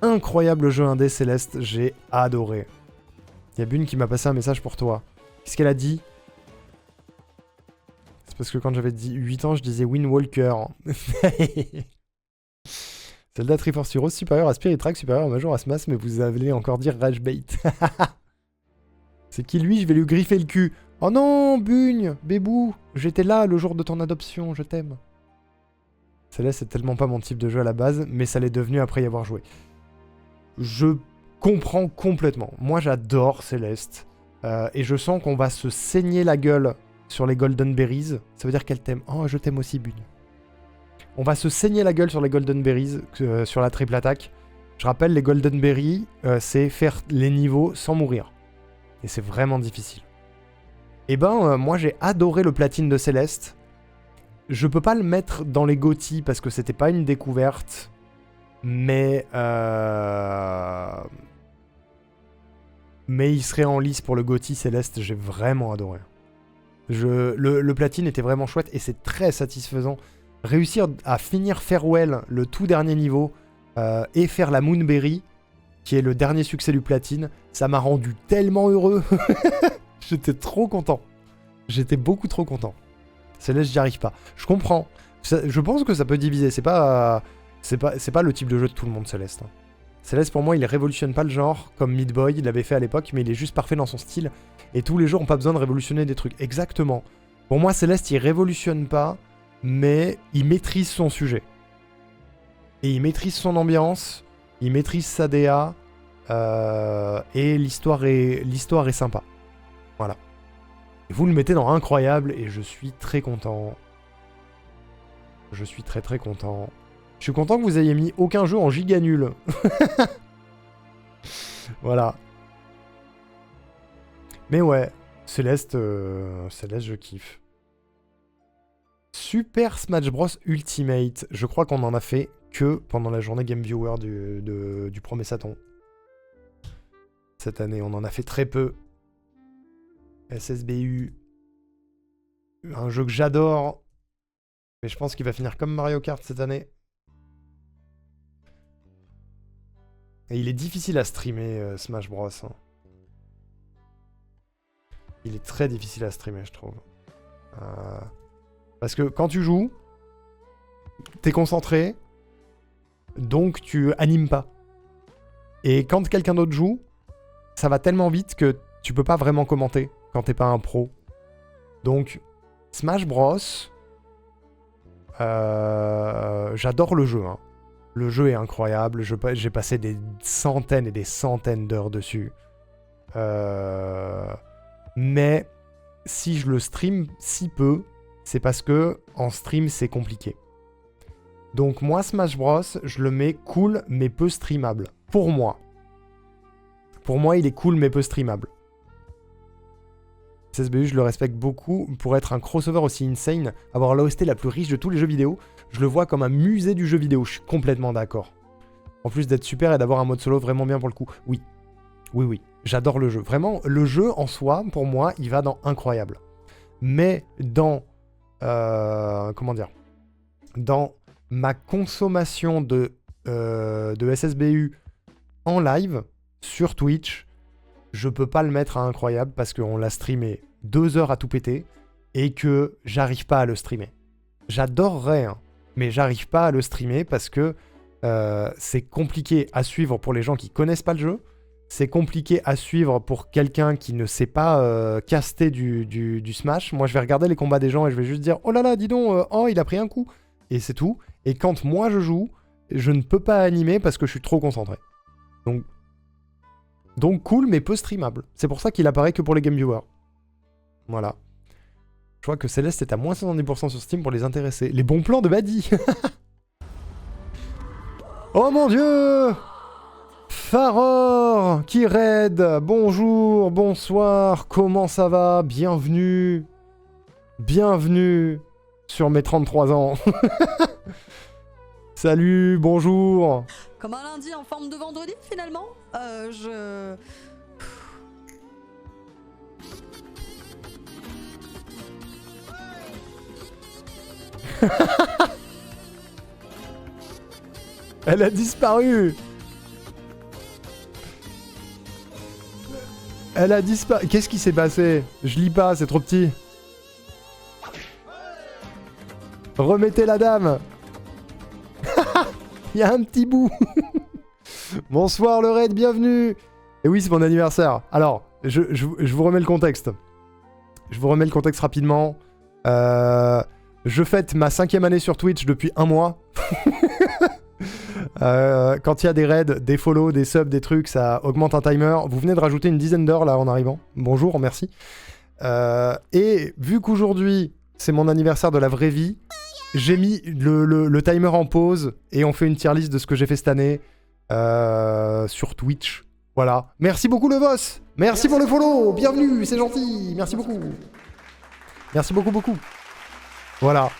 Incroyable jeu indé Céleste, j'ai adoré. Il y a Bune qui m'a passé un message pour toi. Qu'est-ce qu'elle a dit? C'est parce que quand j'avais 8 ans, je disais Wind Walker. Zelda Triforce Heroes supérieur à Spirit Tracks, supérieur à Major Smash, mais vous allez encore dire Rage Bait. C'est qui lui? Je vais lui griffer le cul. Oh non, Bugne, Bébou, j'étais là le jour de ton adoption, je t'aime. Céleste, c'est tellement pas mon type de jeu à la base, mais ça l'est devenu après y avoir joué. Je comprends complètement. Moi, j'adore Céleste. Et je sens qu'on va se saigner la gueule sur les Golden Berries. Ça veut dire qu'elle t'aime. Oh, je t'aime aussi, Bugne. On va se saigner la gueule sur les Golden Berries, sur la triple attaque. Je rappelle, les Golden Berries, c'est faire les niveaux sans mourir. Et c'est vraiment difficile. Et ben, moi, j'ai adoré le platine de Céleste. Je peux pas le mettre dans les GOTY parce que c'était pas une découverte. Mais il serait en lice pour le GOTY Céleste, j'ai vraiment adoré. Le platine était vraiment chouette et c'est très satisfaisant. Réussir à finir Farewell, le tout dernier niveau, et faire la Moonberry, qui est le dernier succès du platine, ça m'a rendu tellement heureux. J'étais trop content. J'étais beaucoup trop content. Céleste, j'y arrive pas. Je comprends. Je pense que ça peut diviser. C'est pas le type de jeu de tout le monde, Céleste. Céleste, pour moi, il révolutionne pas le genre, comme Meat Boy, il l'avait fait à l'époque, mais il est juste parfait dans son style. Et tous les jeux ont pas besoin de révolutionner des trucs. Exactement. Pour moi, Céleste, il révolutionne pas, mais il maîtrise son sujet. Et il maîtrise son ambiance, il maîtrise sa DA, et l'histoire est sympa. Voilà. Et vous le mettez dans incroyable, et je suis très content. Je suis très très content. Je suis content que vous ayez mis aucun jeu en giga nul. Voilà. Mais ouais, Céleste, je kiffe. Super Smash Bros Ultimate. Je crois qu'on en a fait que pendant la journée Game Viewer du premier Saturn. Cette année, on en a fait très peu. SSBU. Un jeu que j'adore. Mais je pense qu'il va finir comme Mario Kart cette année. Et il est difficile à streamer, Smash Bros. Hein. Il est très difficile à streamer, je trouve. Parce que quand tu joues, t'es concentré, donc tu animes pas. Et quand quelqu'un d'autre joue, ça va tellement vite que tu peux pas vraiment commenter quand t'es pas un pro. Donc, Smash Bros, j'adore le jeu. Hein. Le jeu est incroyable. J'ai passé des centaines et des centaines d'heures dessus. Mais si je le stream si peu, c'est parce que en stream, c'est compliqué. Donc moi, Smash Bros, je le mets cool, mais peu streamable. Pour moi. Pour moi, il est cool, mais peu streamable. SSBU, je le respecte beaucoup. Pour être un crossover aussi insane, avoir l'OST la plus riche de tous les jeux vidéo, je le vois comme un musée du jeu vidéo. Je suis complètement d'accord. En plus d'être super et d'avoir un mode solo vraiment bien pour le coup. Oui. Oui, oui. J'adore le jeu. Vraiment, le jeu en soi, pour moi, il va dans incroyable. Mais dans... comment dire ? Dans ma consommation de SSBU en live, sur Twitch, je peux pas le mettre à incroyable parce qu'on l'a streamé 2 heures à tout péter et que j'arrive pas à le streamer. J'adorerais, hein, mais j'arrive pas à le streamer parce que c'est compliqué à suivre pour les gens qui connaissent pas le jeu. C'est compliqué à suivre pour quelqu'un qui ne sait pas caster du Smash. Moi, je vais regarder les combats des gens et je vais juste dire « Oh là là, dis donc, oh, il a pris un coup !» Et c'est tout. Et quand moi, je joue, je ne peux pas animer parce que je suis trop concentré. Donc cool, mais peu streamable. C'est pour ça qu'il apparaît que pour les game viewers. Voilà. Je vois que Céleste est à moins 70% sur Steam pour les intéresser. Les bons plans de Badi. Oh mon dieu! Faror qui raid. Bonjour, bonsoir, comment ça va? Bienvenue. Bienvenue sur mes 33 ans. Salut, bonjour. Comme un lundi en forme de vendredi finalement. Elle a disparu. Elle a disparu. Qu'est-ce qui s'est passé? Je lis pas, c'est trop petit. Remettez la dame. Il y a un petit bout. Bonsoir le raid, bienvenue. Et oui, c'est mon anniversaire. Alors, je vous remets le contexte. Je vous remets le contexte rapidement. Je fête ma 5e année sur Twitch depuis 1 mois. Quand il y a des raids, des follow, des subs, des trucs, ça augmente un timer. Vous venez de rajouter une dizaine d'heures là en arrivant. Bonjour, merci. Et vu qu'aujourd'hui c'est mon anniversaire de la vraie vie, j'ai mis le timer en pause et on fait une tier list de ce que j'ai fait cette année sur Twitch. Voilà. Merci beaucoup le boss. Merci pour le follow. Bienvenue, c'est gentil. Merci beaucoup. Merci beaucoup, beaucoup. Voilà.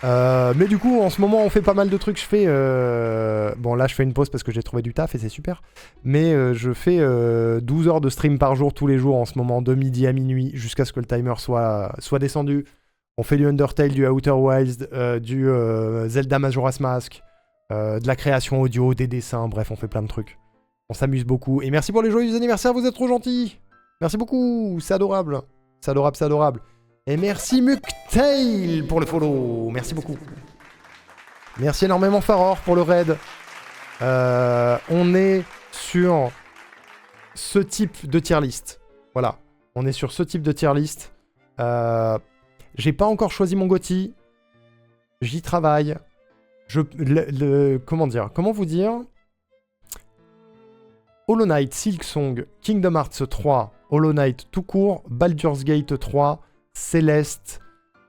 Mais du coup, en ce moment, on fait pas mal de trucs. Je fais... Bon, là, je fais une pause parce que j'ai trouvé du taf et c'est super. Mais je fais 12 heures de stream par jour, tous les jours, en ce moment, de midi à minuit, jusqu'à ce que le timer soit descendu. On fait du Undertale, du Outer Wilds, du Zelda Majora's Mask, de la création audio, des dessins, bref, on fait plein de trucs. On s'amuse beaucoup. Et merci pour les joyeux anniversaires, vous êtes trop gentils. Merci beaucoup, c'est adorable. C'est adorable, c'est adorable. Et merci Mucktail pour le follow. Merci beaucoup. Merci énormément Faror pour le raid. On est sur ce type de tier list. Voilà. On est sur ce type de tier list. J'ai pas encore choisi mon GOTY. J'y travaille. Comment dire? Comment vous dire? Hollow Knight, Silksong, Kingdom Hearts 3, Hollow Knight tout court, Baldur's Gate 3, Céleste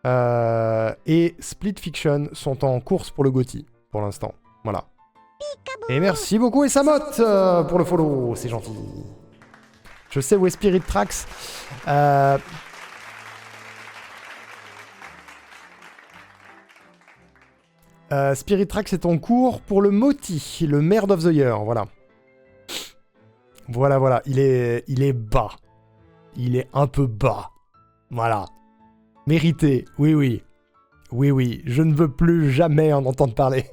et Split Fiction sont en course pour le GOTY pour l'instant. Voilà. Et merci beaucoup et Samoth pour le follow, c'est gentil. Je sais où est Spirit Tracks. Spirit Tracks est en cours pour le MOTY, le Merde of the Year, voilà. Voilà, voilà, il est bas. Il est un peu bas. Voilà. Mérité, oui, oui. Oui, oui, je ne veux plus jamais en entendre parler.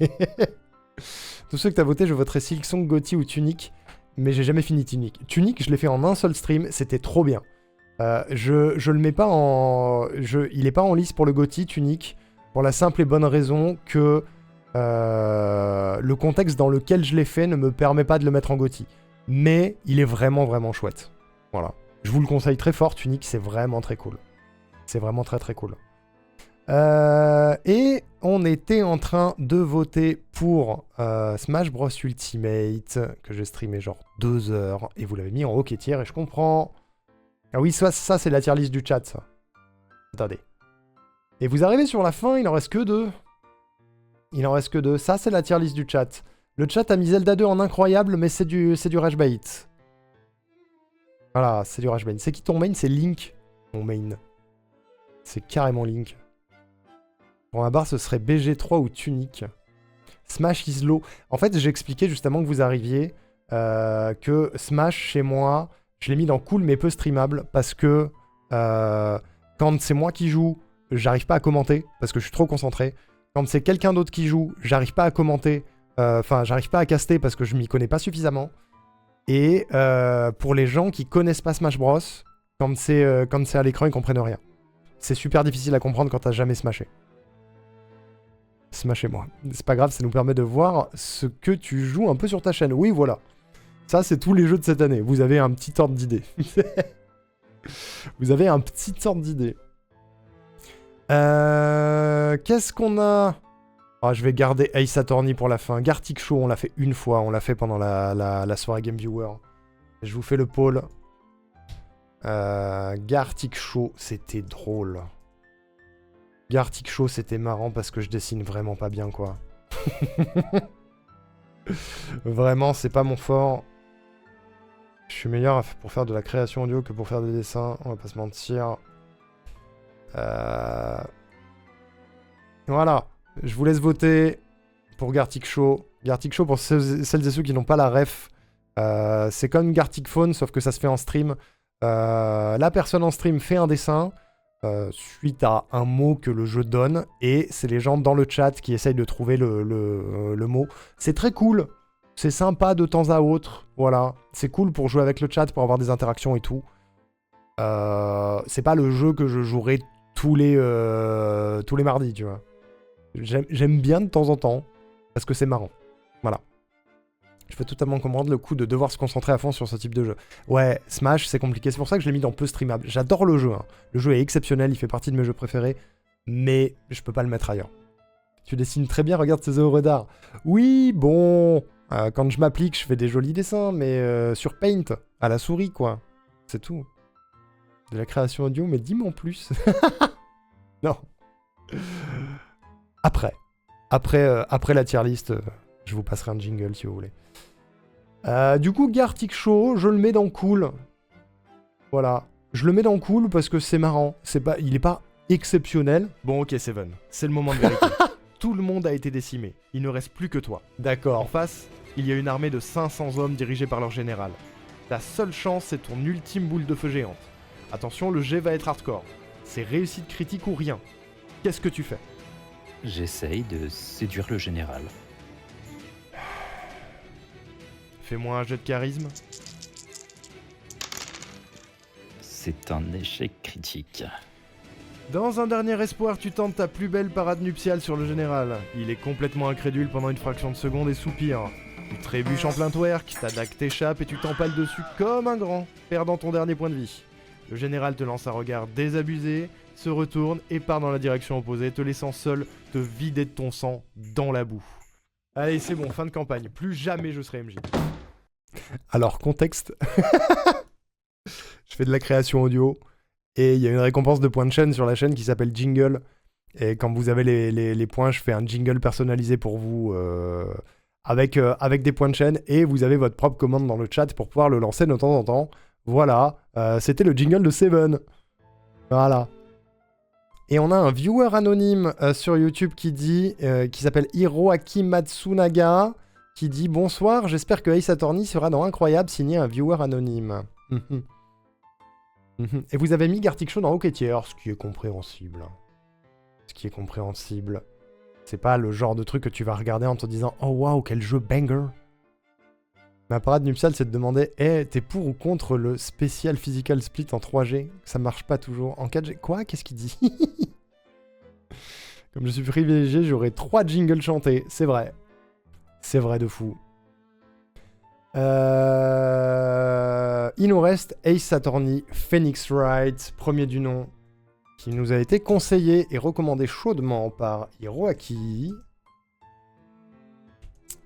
Tous ceux que t'as voté, je voterai Silksong, GOTY ou Tunic, mais j'ai jamais fini Tunic. Tunic, je l'ai fait en un seul stream, c'était trop bien. Je le mets pas en... il est pas en lice pour le GOTY, Tunic, pour la simple et bonne raison que le contexte dans lequel je l'ai fait ne me permet pas de le mettre en GOTY. Mais il est vraiment, vraiment chouette. Voilà. Je vous le conseille très fort, Tunic, c'est vraiment très cool. C'est vraiment très très cool. Et on était en train de voter pour Smash Bros Ultimate, que j'ai streamé genre 2 heures, et vous l'avez mis en hockey tier, et je comprends. Ah oui, ça c'est la tier list du chat, ça. Attendez. Et vous arrivez sur la fin, il en reste que 2. Il en reste que 2. Ça, c'est la tier list du chat. Le chat a mis Zelda 2 en incroyable, mais c'est du rage bait. Voilà, c'est du rage bait. C'est qui ton main? C'est Link, mon main. C'est carrément Link. Pour ma barre, ce serait BG3 ou Tunic. Smash is low. En fait, j'ai expliqué justement que vous arriviez que Smash, chez moi, je l'ai mis dans cool mais peu streamable parce que quand c'est moi qui joue, j'arrive pas à commenter parce que je suis trop concentré. Quand c'est quelqu'un d'autre qui joue, j'arrive pas à commenter. Enfin, j'arrive pas à caster parce que je m'y connais pas suffisamment. Et pour les gens qui connaissent pas Smash Bros, quand c'est à l'écran, ils comprennent rien. C'est super difficile à comprendre quand t'as jamais smashé. Smashez-moi. C'est pas grave, ça nous permet de voir ce que tu joues un peu sur ta chaîne. Oui, voilà. Ça, c'est tous les jeux de cette année. Vous avez un petit ordre d'idée. Vous avez un petit ordre d'idée. Qu'est-ce qu'on a? Je vais garder Ace Attorney pour la fin. Gartic Show, on l'a fait une fois. On l'a fait pendant la soirée Game Viewer. Je vous fais le pôle. Gartic Show, c'était drôle. Gartic Show, c'était marrant parce que je dessine vraiment pas bien, quoi. Vraiment, c'est pas mon fort. Je suis meilleur pour faire de la création audio que pour faire des dessins. On va pas se mentir. Voilà. Je vous laisse voter pour Gartic Show. Gartic Show, pour celles et ceux qui n'ont pas la ref, c'est comme Gartic Phone, sauf que ça se fait en stream. La personne en stream fait un dessin suite à un mot que le jeu donne, et c'est les gens dans le chat qui essayent de trouver le mot. C'est très cool. C'est sympa de temps à autre. Voilà. C'est cool pour jouer avec le chat, pour avoir des interactions et tout. C'est pas le jeu que je jouerai tous les mardis, tu vois. J'aime bien de temps en temps, parce que c'est marrant. Voilà. Je peux totalement comprendre le coup de devoir se concentrer à fond sur ce type de jeu. Ouais, Smash, c'est compliqué. C'est pour ça que je l'ai mis dans peu streamable. J'adore le jeu. Hein. Le jeu est exceptionnel, il fait partie de mes jeux préférés. Mais je peux pas le mettre ailleurs. Tu dessines très bien, regarde ces œuvres d'art. Oui, bon... quand je m'applique, je fais des jolis dessins, mais sur Paint, à la souris, quoi. C'est tout. De la création audio, mais dis-moi en plus. Non. Après la tier list, je vous passerai un jingle si vous voulez. Du coup, Gartic Show, je le mets dans cool. Voilà. Je le mets dans cool parce que c'est marrant. Il est pas exceptionnel. Bon, ok, Seven. C'est le moment de vérité. Tout le monde a été décimé. Il ne reste plus que toi. D'accord. En face, il y a une armée de 500 hommes dirigés par leur général. Ta seule chance, c'est ton ultime boule de feu géante. Attention, le jet va être hardcore. C'est réussite critique ou rien. Qu'est-ce que tu fais? J'essaye de séduire le général. Fais-moi un jet de charisme. C'est un échec critique. Dans un dernier espoir, tu tentes ta plus belle parade nuptiale sur le général. Il est complètement incrédule pendant une fraction de seconde et soupire. Tu trébuches en plein twerk, ta dague t'échappe et tu t'empales dessus comme un grand, perdant ton dernier point de vie. Le général te lance un regard désabusé, se retourne et part dans la direction opposée, te laissant seul te vider de ton sang dans la boue. Allez, c'est bon, fin de campagne. Plus jamais je serai MJ. Alors, contexte. Je fais de la création audio. Et il y a une récompense de points de chaîne sur la chaîne qui s'appelle Jingle. Et quand vous avez les points, je fais un jingle personnalisé pour vous avec des points de chaîne. Et vous avez votre propre commande dans le chat pour pouvoir le lancer de temps en temps. Voilà, c'était le jingle de Seven. Voilà. Et on a un viewer anonyme sur YouTube qui s'appelle Hiroaki Matsunaga, qui dit « Bonsoir, j'espère que Ace Attorney sera dans Incroyable, signé un viewer anonyme. » Et vous avez mis Gartic Show dans Hocketier, ce qui est compréhensible. Ce qui est compréhensible. C'est pas le genre de truc que tu vas regarder en te disant « Oh waouh, quel jeu banger !» Ma parade nuptiale, c'est de demander « Eh, t'es pour ou contre le spécial physical split en 3G ?» Ça marche pas toujours. En 4G... Quoi? Qu'est-ce qu'il dit? Comme je suis privilégié, j'aurai 3 jingles chantés. C'est vrai. C'est vrai de fou. Il nous reste Ace Attorney, Phoenix Wright, premier du nom, qui nous a été conseillé et recommandé chaudement par Hiroaki.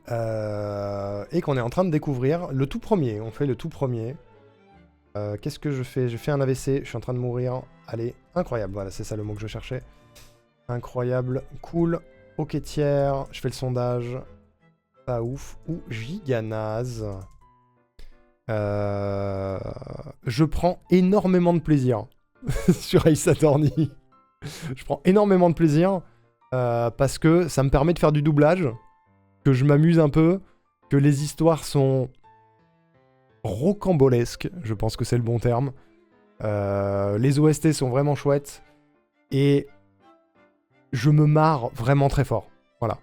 et qu'on est en train de découvrir le tout premier. On fait le tout premier. Qu'est-ce que je fais? Je fais un AVC, je suis en train de mourir. Allez, incroyable, voilà, c'est ça le mot que je cherchais. Incroyable, cool, ok tiers, je fais le sondage. Pas ouf, ou giga naze. Je prends énormément de plaisir sur Ace Attorney. Je prends énormément de plaisir parce que ça me permet de faire du doublage, que je m'amuse un peu, que les histoires sont rocambolesques, je pense que c'est le bon terme. Les OST sont vraiment chouettes et je me marre vraiment très fort. Voilà.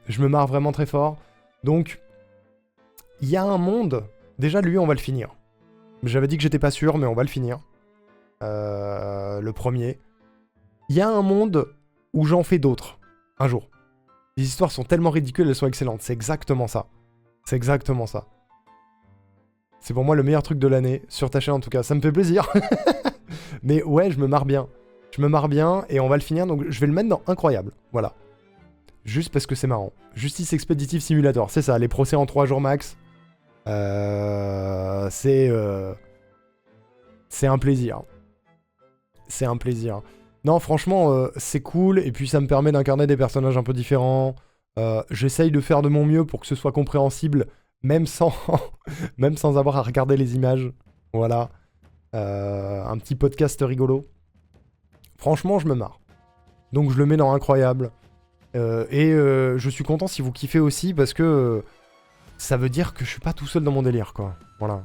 Je me marre vraiment très fort. Donc, il y a un monde. Déjà, lui, on va le finir. J'avais dit que j'étais pas sûr, mais on va le finir. Le premier. Il y a un monde où j'en fais d'autres. Un jour. Les histoires sont tellement ridicules, elles sont excellentes. C'est exactement ça. C'est exactement ça. C'est pour moi le meilleur truc de l'année. Sur ta chaîne, en tout cas. Ça me fait plaisir. Mais ouais, je me marre bien. Je me marre bien et on va le finir. Donc, je vais le mettre dans Incroyable. Voilà. Juste parce que c'est marrant. Justice Expeditive Simulator. C'est ça, les procès en 3 jours max. C'est un plaisir. C'est un plaisir. Non, franchement, c'est cool. Et puis, ça me permet d'incarner des personnages un peu différents. J'essaye de faire de mon mieux pour que ce soit compréhensible, même sans, même sans avoir à regarder les images. Voilà. Un petit podcast rigolo. Franchement, je me marre. Donc, je le mets dans Incroyable. Je suis content si vous kiffez aussi parce que ça veut dire que je suis pas tout seul dans mon délire, quoi. Voilà.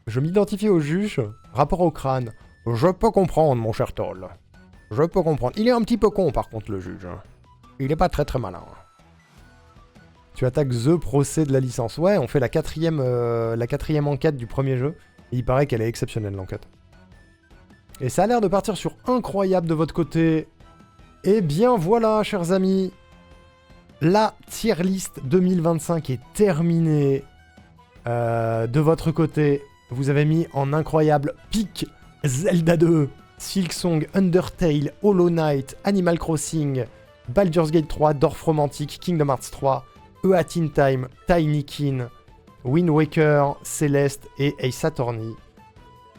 Je m'identifie au juge, rapport au crâne. Je peux comprendre, mon cher Toll. Je peux comprendre. Il est un petit peu con, par contre, le juge. Il est pas très très malin. Tu attaques The Procès de la licence. Ouais, on fait la quatrième enquête du premier jeu. Et il paraît qu'elle est exceptionnelle, l'enquête. Et ça a l'air de partir sur Incroyable de votre côté. Eh bien voilà, chers amis. La tier list 2025 est terminée. De votre côté, vous avez mis en Incroyable Peak, Zelda 2, Silksong, Undertale, Hollow Knight, Animal Crossing, Baldur's Gate 3, Dorf Romantic, Kingdom Hearts 3, A Hat in Time, Tiny Kin, Wind Waker, Celeste et Ace Attorney.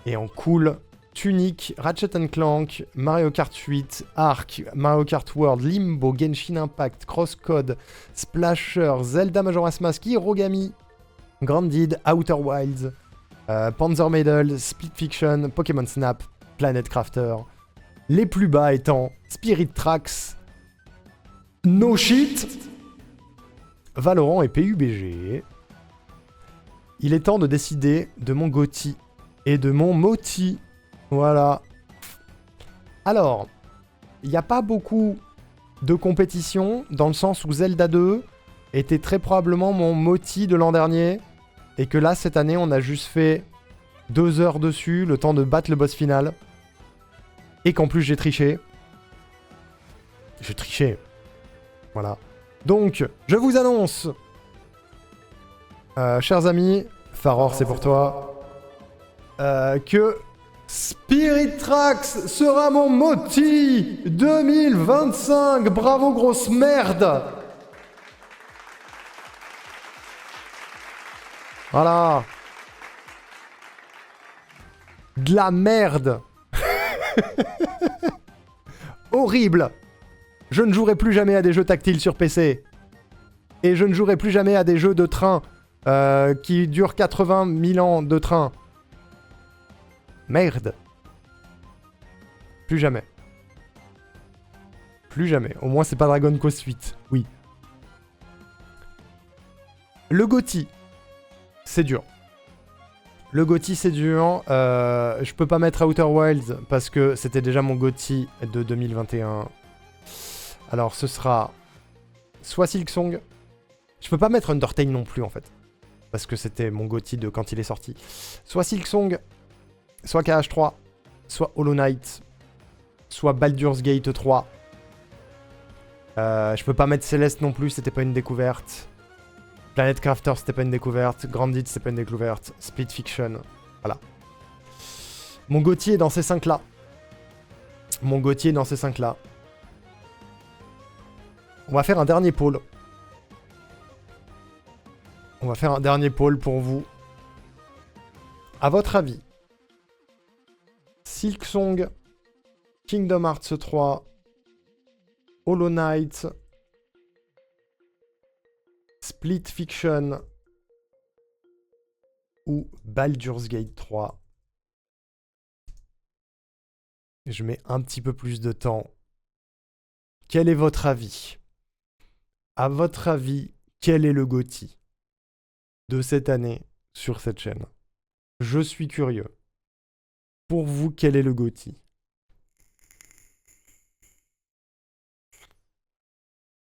Et en cool, Tunic, Ratchet & Clank, Mario Kart 8, Ark, Mario Kart World, Limbo, Genshin Impact, Crosscode, Splasher, Zelda Majora's Mask, Hirogami, Grounded, Outer Wilds, Panzer Medal, Split Fiction, Pokémon Snap, Planet Crafter. Les plus bas étant Spirit Tracks, No Shit, Valorant et PUBG. Il est temps de décider de mon GOTY et de mon MOTY. Voilà. Alors, il n'y a pas beaucoup de compétition, dans le sens où Zelda 2 était très probablement mon MOTY de l'an dernier, et que là, cette année, on a juste fait 2 heures dessus, le temps de battre le boss final, et qu'en plus, j'ai triché. J'ai triché. Voilà. Donc, je vous annonce, chers amis, Faror, c'est pour toi, que Spirit Tracks sera mon MOTY 2025. Bravo, grosse merde. Voilà. De la merde. Horrible. Je ne jouerai plus jamais à des jeux tactiles sur PC. Et je ne jouerai plus jamais à des jeux de train qui durent 80 000 ans de train. Merde. Plus jamais. Plus jamais. Au moins, c'est pas Dragon Quest 8. Oui. Le GOTY. C'est dur. Le GOTY, c'est dur. Je peux pas mettre Outer Wilds parce que c'était déjà mon GOTY de 2021. Alors, ce sera soit Silksong. Je peux pas mettre Undertale non plus, en fait. Parce que c'était mon GOTY de quand il est sorti. Soit Silksong, soit KH3, soit Hollow Knight, soit Baldur's Gate 3. Je peux pas mettre Celeste non plus, c'était pas une découverte. Planet Crafter, c'était pas une découverte. Grounded, c'était pas une découverte. Split Fiction, voilà. Mon GOTY est dans ces 5-là. Mon GOTY est dans ces 5-là. On va faire un dernier pôle. On va faire un dernier poll pour vous. À votre avis, Silksong, Kingdom Hearts 3, Hollow Knight, Split Fiction ou Baldur's Gate 3. Je mets un petit peu plus de temps. Quel est votre avis? À votre avis, quel est le GOTY de cette année sur cette chaîne? Je suis curieux. Pour vous, quel est le GOTY?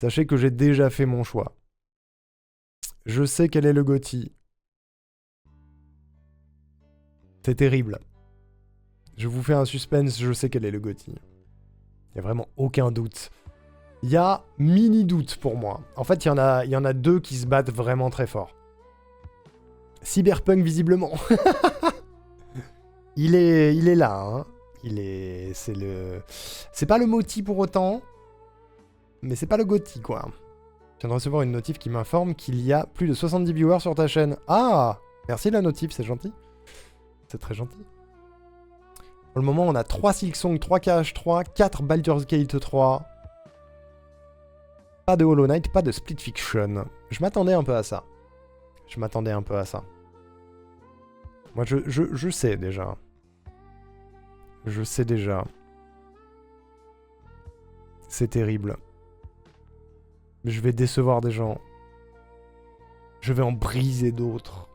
Sachez que j'ai déjà fait mon choix. Je sais quel est le GOTY. C'est terrible. Je vous fais un suspense, je sais quel est le GOTY. Il n'y a vraiment aucun doute. Il y a mini doute pour moi. En fait, il y en a deux qui se battent vraiment très fort. Cyberpunk, visiblement. il est là, hein. C'est pas le moti pour autant, mais c'est pas le GOTY, quoi. Je viens de recevoir une notif qui m'informe qu'il y a plus de 70 viewers sur ta chaîne. Ah! Merci la notif, c'est gentil. C'est très gentil. Pour le moment, on a 3 Silksong, 3 KH3, 4 Baldur's Gate 3. Pas de Hollow Knight, pas de Split Fiction. Je m'attendais un peu à ça. Moi, je sais déjà. Je sais déjà. C'est terrible. Mais je vais décevoir des gens. Je vais en briser d'autres.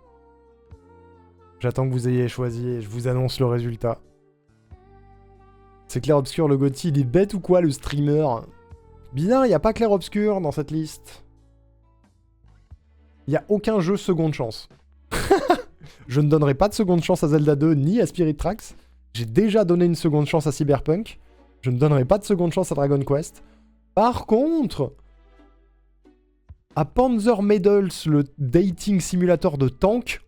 J'attends que vous ayez choisi et je vous annonce le résultat. C'est Clair Obscur, le GOTY, il est bête ou quoi, le streamer? Bizarre, il n'y a pas Clair Obscur dans cette liste. Il n'y a aucun jeu seconde chance. Je ne donnerai pas de seconde chance à Zelda 2 ni à Spirit Tracks. J'ai déjà donné une seconde chance à Cyberpunk. Je ne donnerai pas de seconde chance à Dragon Quest. Par contre, à Panzer Medals, le dating simulator de tank,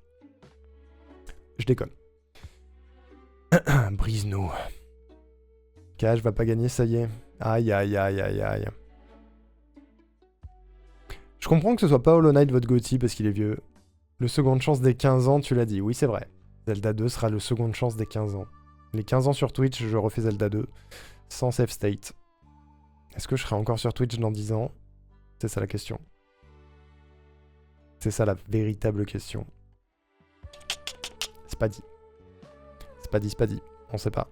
je déconne. Brise-nous. Cage va pas gagner, ça y est. Aïe, aïe, aïe, aïe, aïe. Je comprends que ce soit pas Hollow Knight votre GOTY parce qu'il est vieux. Le seconde chance des 15 ans, tu l'as dit. Oui, c'est vrai. Zelda 2 sera le seconde chance des 15 ans. Les 15 ans sur Twitch, je refais Zelda 2. Sans save state. Est-ce que je serai encore sur Twitch dans 10 ans? C'est ça la question. C'est ça la véritable question. C'est pas dit. C'est pas dit. On sait pas.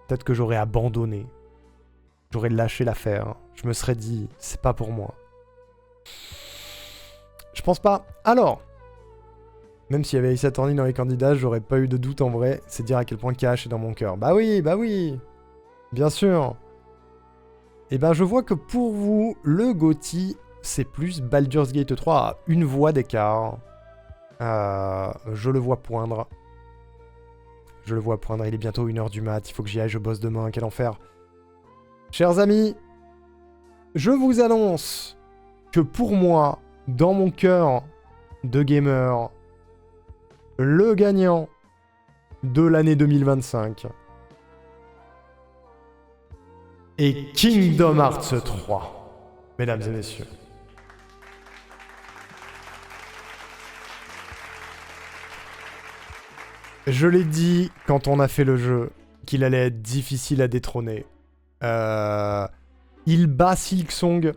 Peut-être que j'aurais abandonné. J'aurais lâché l'affaire. Je me serais dit, c'est pas pour moi. Je pense pas. Alors, même s'il y avait Ace Attorney dans les candidats, j'aurais pas eu de doute en vrai. C'est dire à quel point Cash est dans mon cœur. Bah oui. Bien sûr. Et ben je vois que pour vous, le GOTY, c'est plus Baldur's Gate 3 à une voix d'écart. Je le vois poindre. Il est bientôt 1h du mat, il faut que j'y aille, je bosse demain, quel enfer. Chers amis, je vous annonce que pour moi, dans mon cœur de gamer, le gagnant de l'année 2025 est Kingdom Hearts 3, mesdames et messieurs. Je l'ai dit quand on a fait le jeu qu'il allait être difficile à détrôner. Il bat Silksong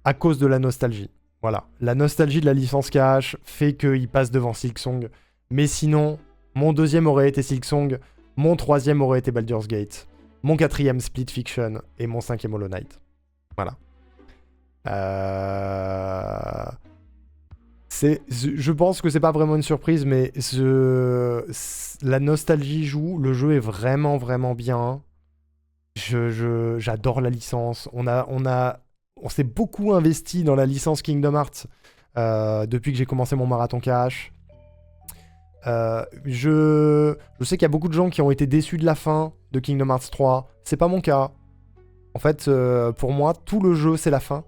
à cause de la nostalgie. Voilà. La nostalgie de la licence KH fait qu'il passe devant Silksong. Mais sinon, mon deuxième aurait été Silksong, mon troisième aurait été Baldur's Gate, mon quatrième Split Fiction et mon cinquième Hollow Knight. Voilà. Je pense que c'est pas vraiment une surprise, mais la nostalgie joue. Le jeu est vraiment bien. J'adore la licence. On s'est beaucoup investi dans la licence Kingdom Hearts depuis que j'ai commencé mon marathon KH. Je sais qu'il y a beaucoup de gens qui ont été déçus de la fin de Kingdom Hearts 3. C'est pas mon cas. En fait, pour moi, tout le jeu, c'est la fin.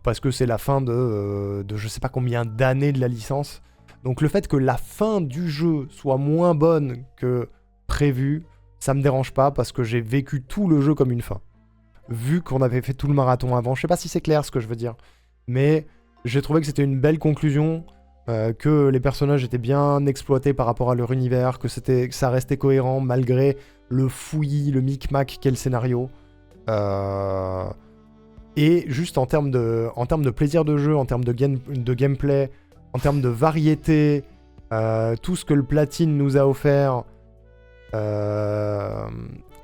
Parce que c'est la fin de je sais pas combien d'années de la licence. Donc le fait que la fin du jeu soit moins bonne que prévu, ça me dérange pas parce que j'ai vécu tout le jeu comme une fin. Vu qu'on avait fait tout le marathon avant, je sais pas si c'est clair ce que je veux dire. Mais J'ai trouvé que c'était une belle conclusion, que les personnages étaient bien exploités par rapport à leur univers, que ça restait cohérent malgré le fouillis, le micmac qu'est le scénario. Et juste en termes de plaisir de jeu, en termes de gameplay, en termes de variété, tout ce que le Platine nous a offert.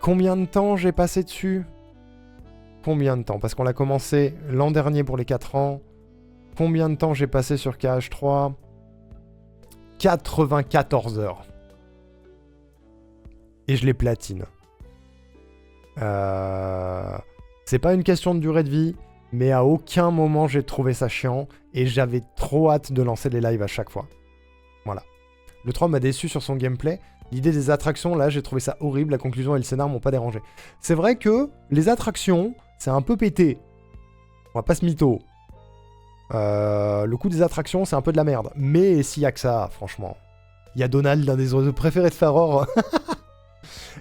Combien de temps j'ai passé dessus? Combien de temps? Parce qu'on l'a commencé l'an dernier pour les 4 ans. Combien de temps j'ai passé sur KH3? 94 heures. Et je les platine. C'est pas une question de durée de vie, mais à aucun moment j'ai trouvé ça chiant. Et j'avais trop hâte de lancer les lives à chaque fois. Voilà. Le 3 m'a déçu sur son gameplay. L'idée des attractions, là, j'ai trouvé ça horrible. La conclusion et le scénar m'ont pas dérangé. C'est vrai que les attractions, c'est un peu pété. On va pas se mytho. Le coup des attractions, c'est un peu de la merde. Mais s'il y a que ça, franchement. Il y a Donald, un des oiseaux préférés de Faror.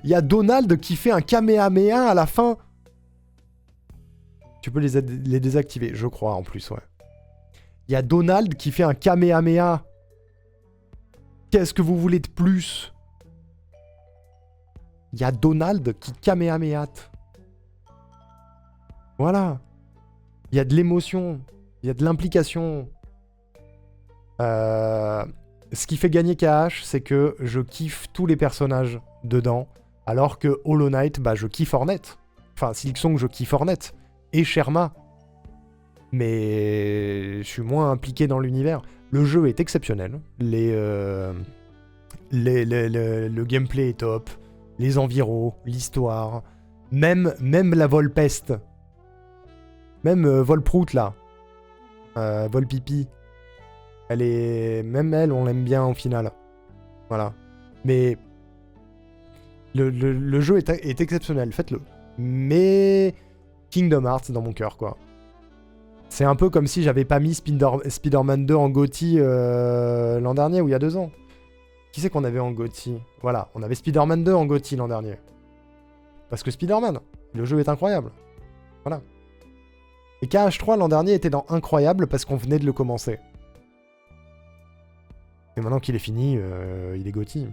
Il y a Donald qui fait un Kamehameha à la fin. Tu peux les désactiver, je crois, en plus, ouais. Il y a Donald qui fait un Kamehameha. Qu'est-ce que vous voulez de plus? Il y a Donald qui Kamehameha. Voilà. Il y a de l'émotion. Il y a de l'implication. Ce qui fait gagner KH, c'est que je kiffe tous les personnages dedans. Alors que Hollow Knight, bah je kiffe Hornet. Enfin, Silksong, je kiffe Hornet. Et Sherma. Mais je suis moins impliqué dans l'univers. Le jeu est exceptionnel. Le gameplay est top. Les environs, l'histoire. Même la Volpeste. Même Volprout, là. Volpipi. Même elle, on l'aime bien au final. Voilà. Mais le jeu est exceptionnel, faites-le. Mais Kingdom Hearts dans mon cœur, quoi. C'est un peu comme si j'avais pas mis Spider-Man 2 en GOTY l'an dernier ou il y a 2 ans. Qui c'est qu'on avait en GOTY? Voilà, on avait Spider-Man 2 en GOTY l'an dernier. Parce que Spider-Man, le jeu est incroyable. Voilà. Et KH3 l'an dernier était dans incroyable parce qu'on venait de le commencer. Et maintenant qu'il est fini, il est GOTY.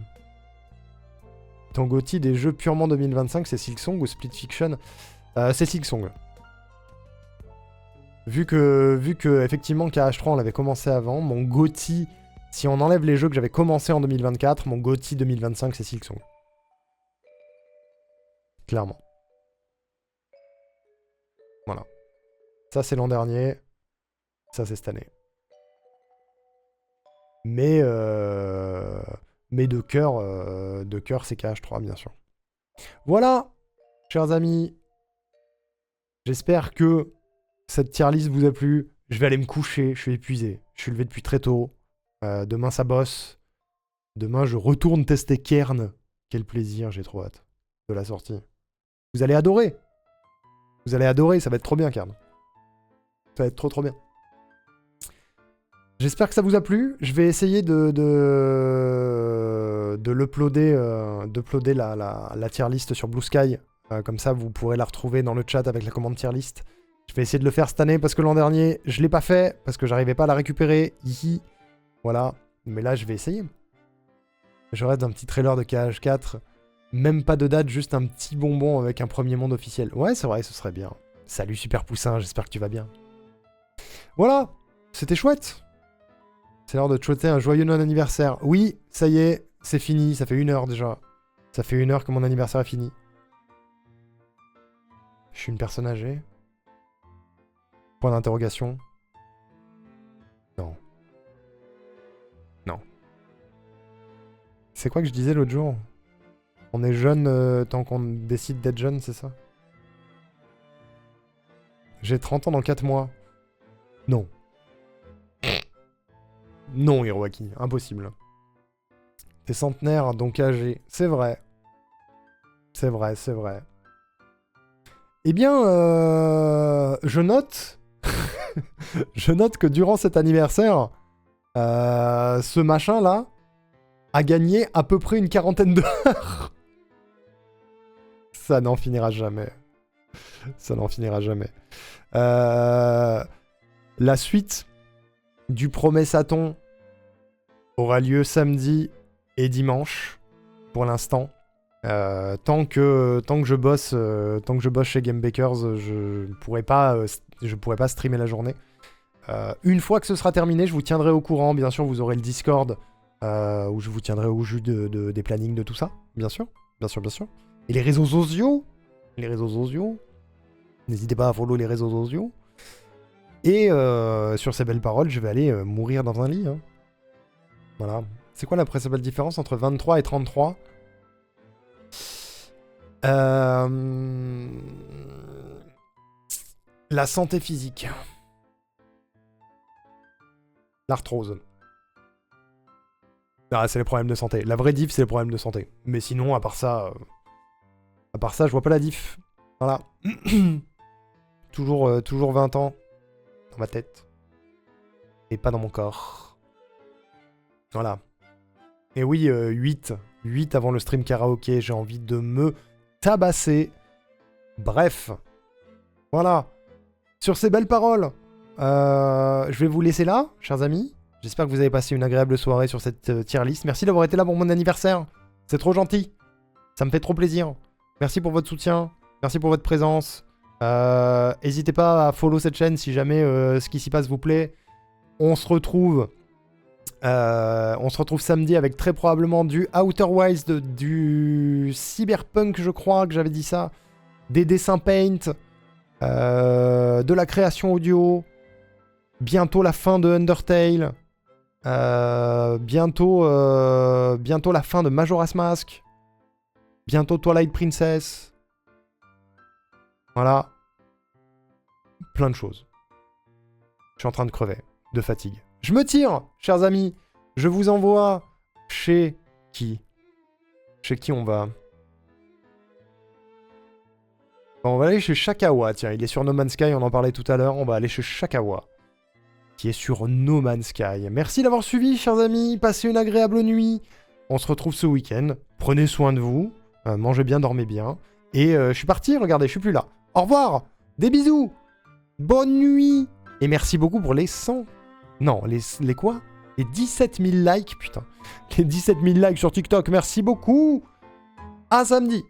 Ton GOTY des jeux purement 2025, c'est Silksong ou Split Fiction? C'est Silksong. Vu que effectivement KH3 on l'avait commencé avant, mon GOTY, si on enlève les jeux que j'avais commencé en 2024, mon GOTY 2025 c'est Silksong. Clairement. Voilà. Ça c'est l'an dernier, ça c'est cette année. Mais de cœur c'est KH3 bien sûr. Voilà, chers amis. J'espère que cette tier list vous a plu. Je vais aller me coucher, je suis épuisé. Je suis levé depuis très tôt. Demain ça bosse. Demain je retourne tester Kern. Quel plaisir, j'ai trop hâte de la sortie. Vous allez adorer. Vous allez adorer, ça va être trop bien Kern. Ça va être trop bien. J'espère que ça vous a plu. Je vais essayer d'uploader la tier list sur Blue Sky. Comme ça, vous pourrez la retrouver dans le chat avec la commande tier list. Je vais essayer de le faire cette année parce que l'an dernier, je l'ai pas fait parce que j'arrivais pas à la récupérer. Hihi. Voilà. Mais là, je vais essayer. Je reste un petit trailer de KH4. Même pas de date, juste un petit bonbon avec un premier monde officiel. Ouais, c'est vrai, ce serait bien. Salut Super Poussin, j'espère que tu vas bien. Voilà. C'était chouette. C'est l'heure de te souhaiter un joyeux non-anniversaire. Oui, ça y est, c'est fini. Ça fait 1 heure déjà. Ça fait 1 heure que mon anniversaire est fini. Je suis une personne âgée? Point d'interrogation. Non. Non. C'est quoi que je disais l'autre jour? On est jeune tant qu'on décide d'être jeune, c'est ça? J'ai 30 ans dans 4 mois. Non. Non, Hiroaki, impossible. T'es centenaire, donc âgé. C'est vrai. C'est vrai, c'est vrai. Eh bien, je note... je note que durant cet anniversaire, ce machin-là a gagné à peu près une 40aine d'heures. Ça n'en finira jamais. Ça n'en finira jamais. La suite du Promessathon aura lieu samedi et dimanche, pour l'instant. Tant que je bosse chez Game Bakers, je pourrais pas streamer la journée. Une fois que ce sera terminé, je vous tiendrai au courant. Bien sûr, vous aurez le Discord où je vous tiendrai au jus des plannings de tout ça. Bien sûr. Et les réseaux sociaux. N'hésitez pas à follow les réseaux sociaux. Et sur ces belles paroles, je vais aller mourir dans un lit. Hein. Voilà. C'est quoi la principale différence entre 23 et 33 ? La santé physique. L'arthrose. Ah, c'est les problèmes de santé. La vraie diff, c'est les problèmes de santé. Mais sinon, à part ça, je vois pas la diff. Voilà. toujours 20 ans dans ma tête. Et pas dans mon corps. Voilà. Et oui, 8 avant le stream karaoké. J'ai envie de me tabasser. Bref. Voilà. Sur ces belles paroles, je vais vous laisser là, chers amis. J'espère que vous avez passé une agréable soirée sur cette tier list. Merci d'avoir été là pour mon anniversaire. C'est trop gentil. Ça me fait trop plaisir. Merci pour votre soutien. Merci pour votre présence. N'hésitez pas à follow cette chaîne si jamais ce qui s'y passe vous plaît. On se retrouve samedi avec très probablement du Outer Wilds, du Cyberpunk, je crois que j'avais dit ça. Des dessins Paint. De la création audio. Bientôt la fin de Undertale. Bientôt la fin de Majora's Mask. Bientôt Twilight Princess. Voilà. Plein de choses. Je suis en train de crever de fatigue. Je me tire, chers amis. Je vous envoie chez qui ? Chez qui on va ? Bon, on va aller chez Shakawa. Tiens, il est sur No Man's Sky, on en parlait tout à l'heure. On va aller chez Shakawa, qui est sur No Man's Sky. Merci d'avoir suivi, chers amis. Passez une agréable nuit. On se retrouve ce week-end. Prenez soin de vous. Mangez bien, dormez bien. Et je suis parti, regardez, je suis plus là. Au revoir. Des bisous. Bonne nuit. Et merci beaucoup pour les 100... Non, les quoi ? Les 17 000 likes, putain. Les 17 000 likes sur TikTok, merci beaucoup. À samedi.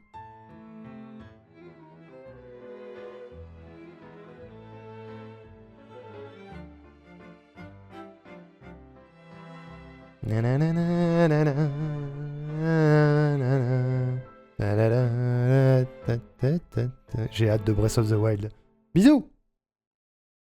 J'ai hâte de Breath of the Wild. Bisous.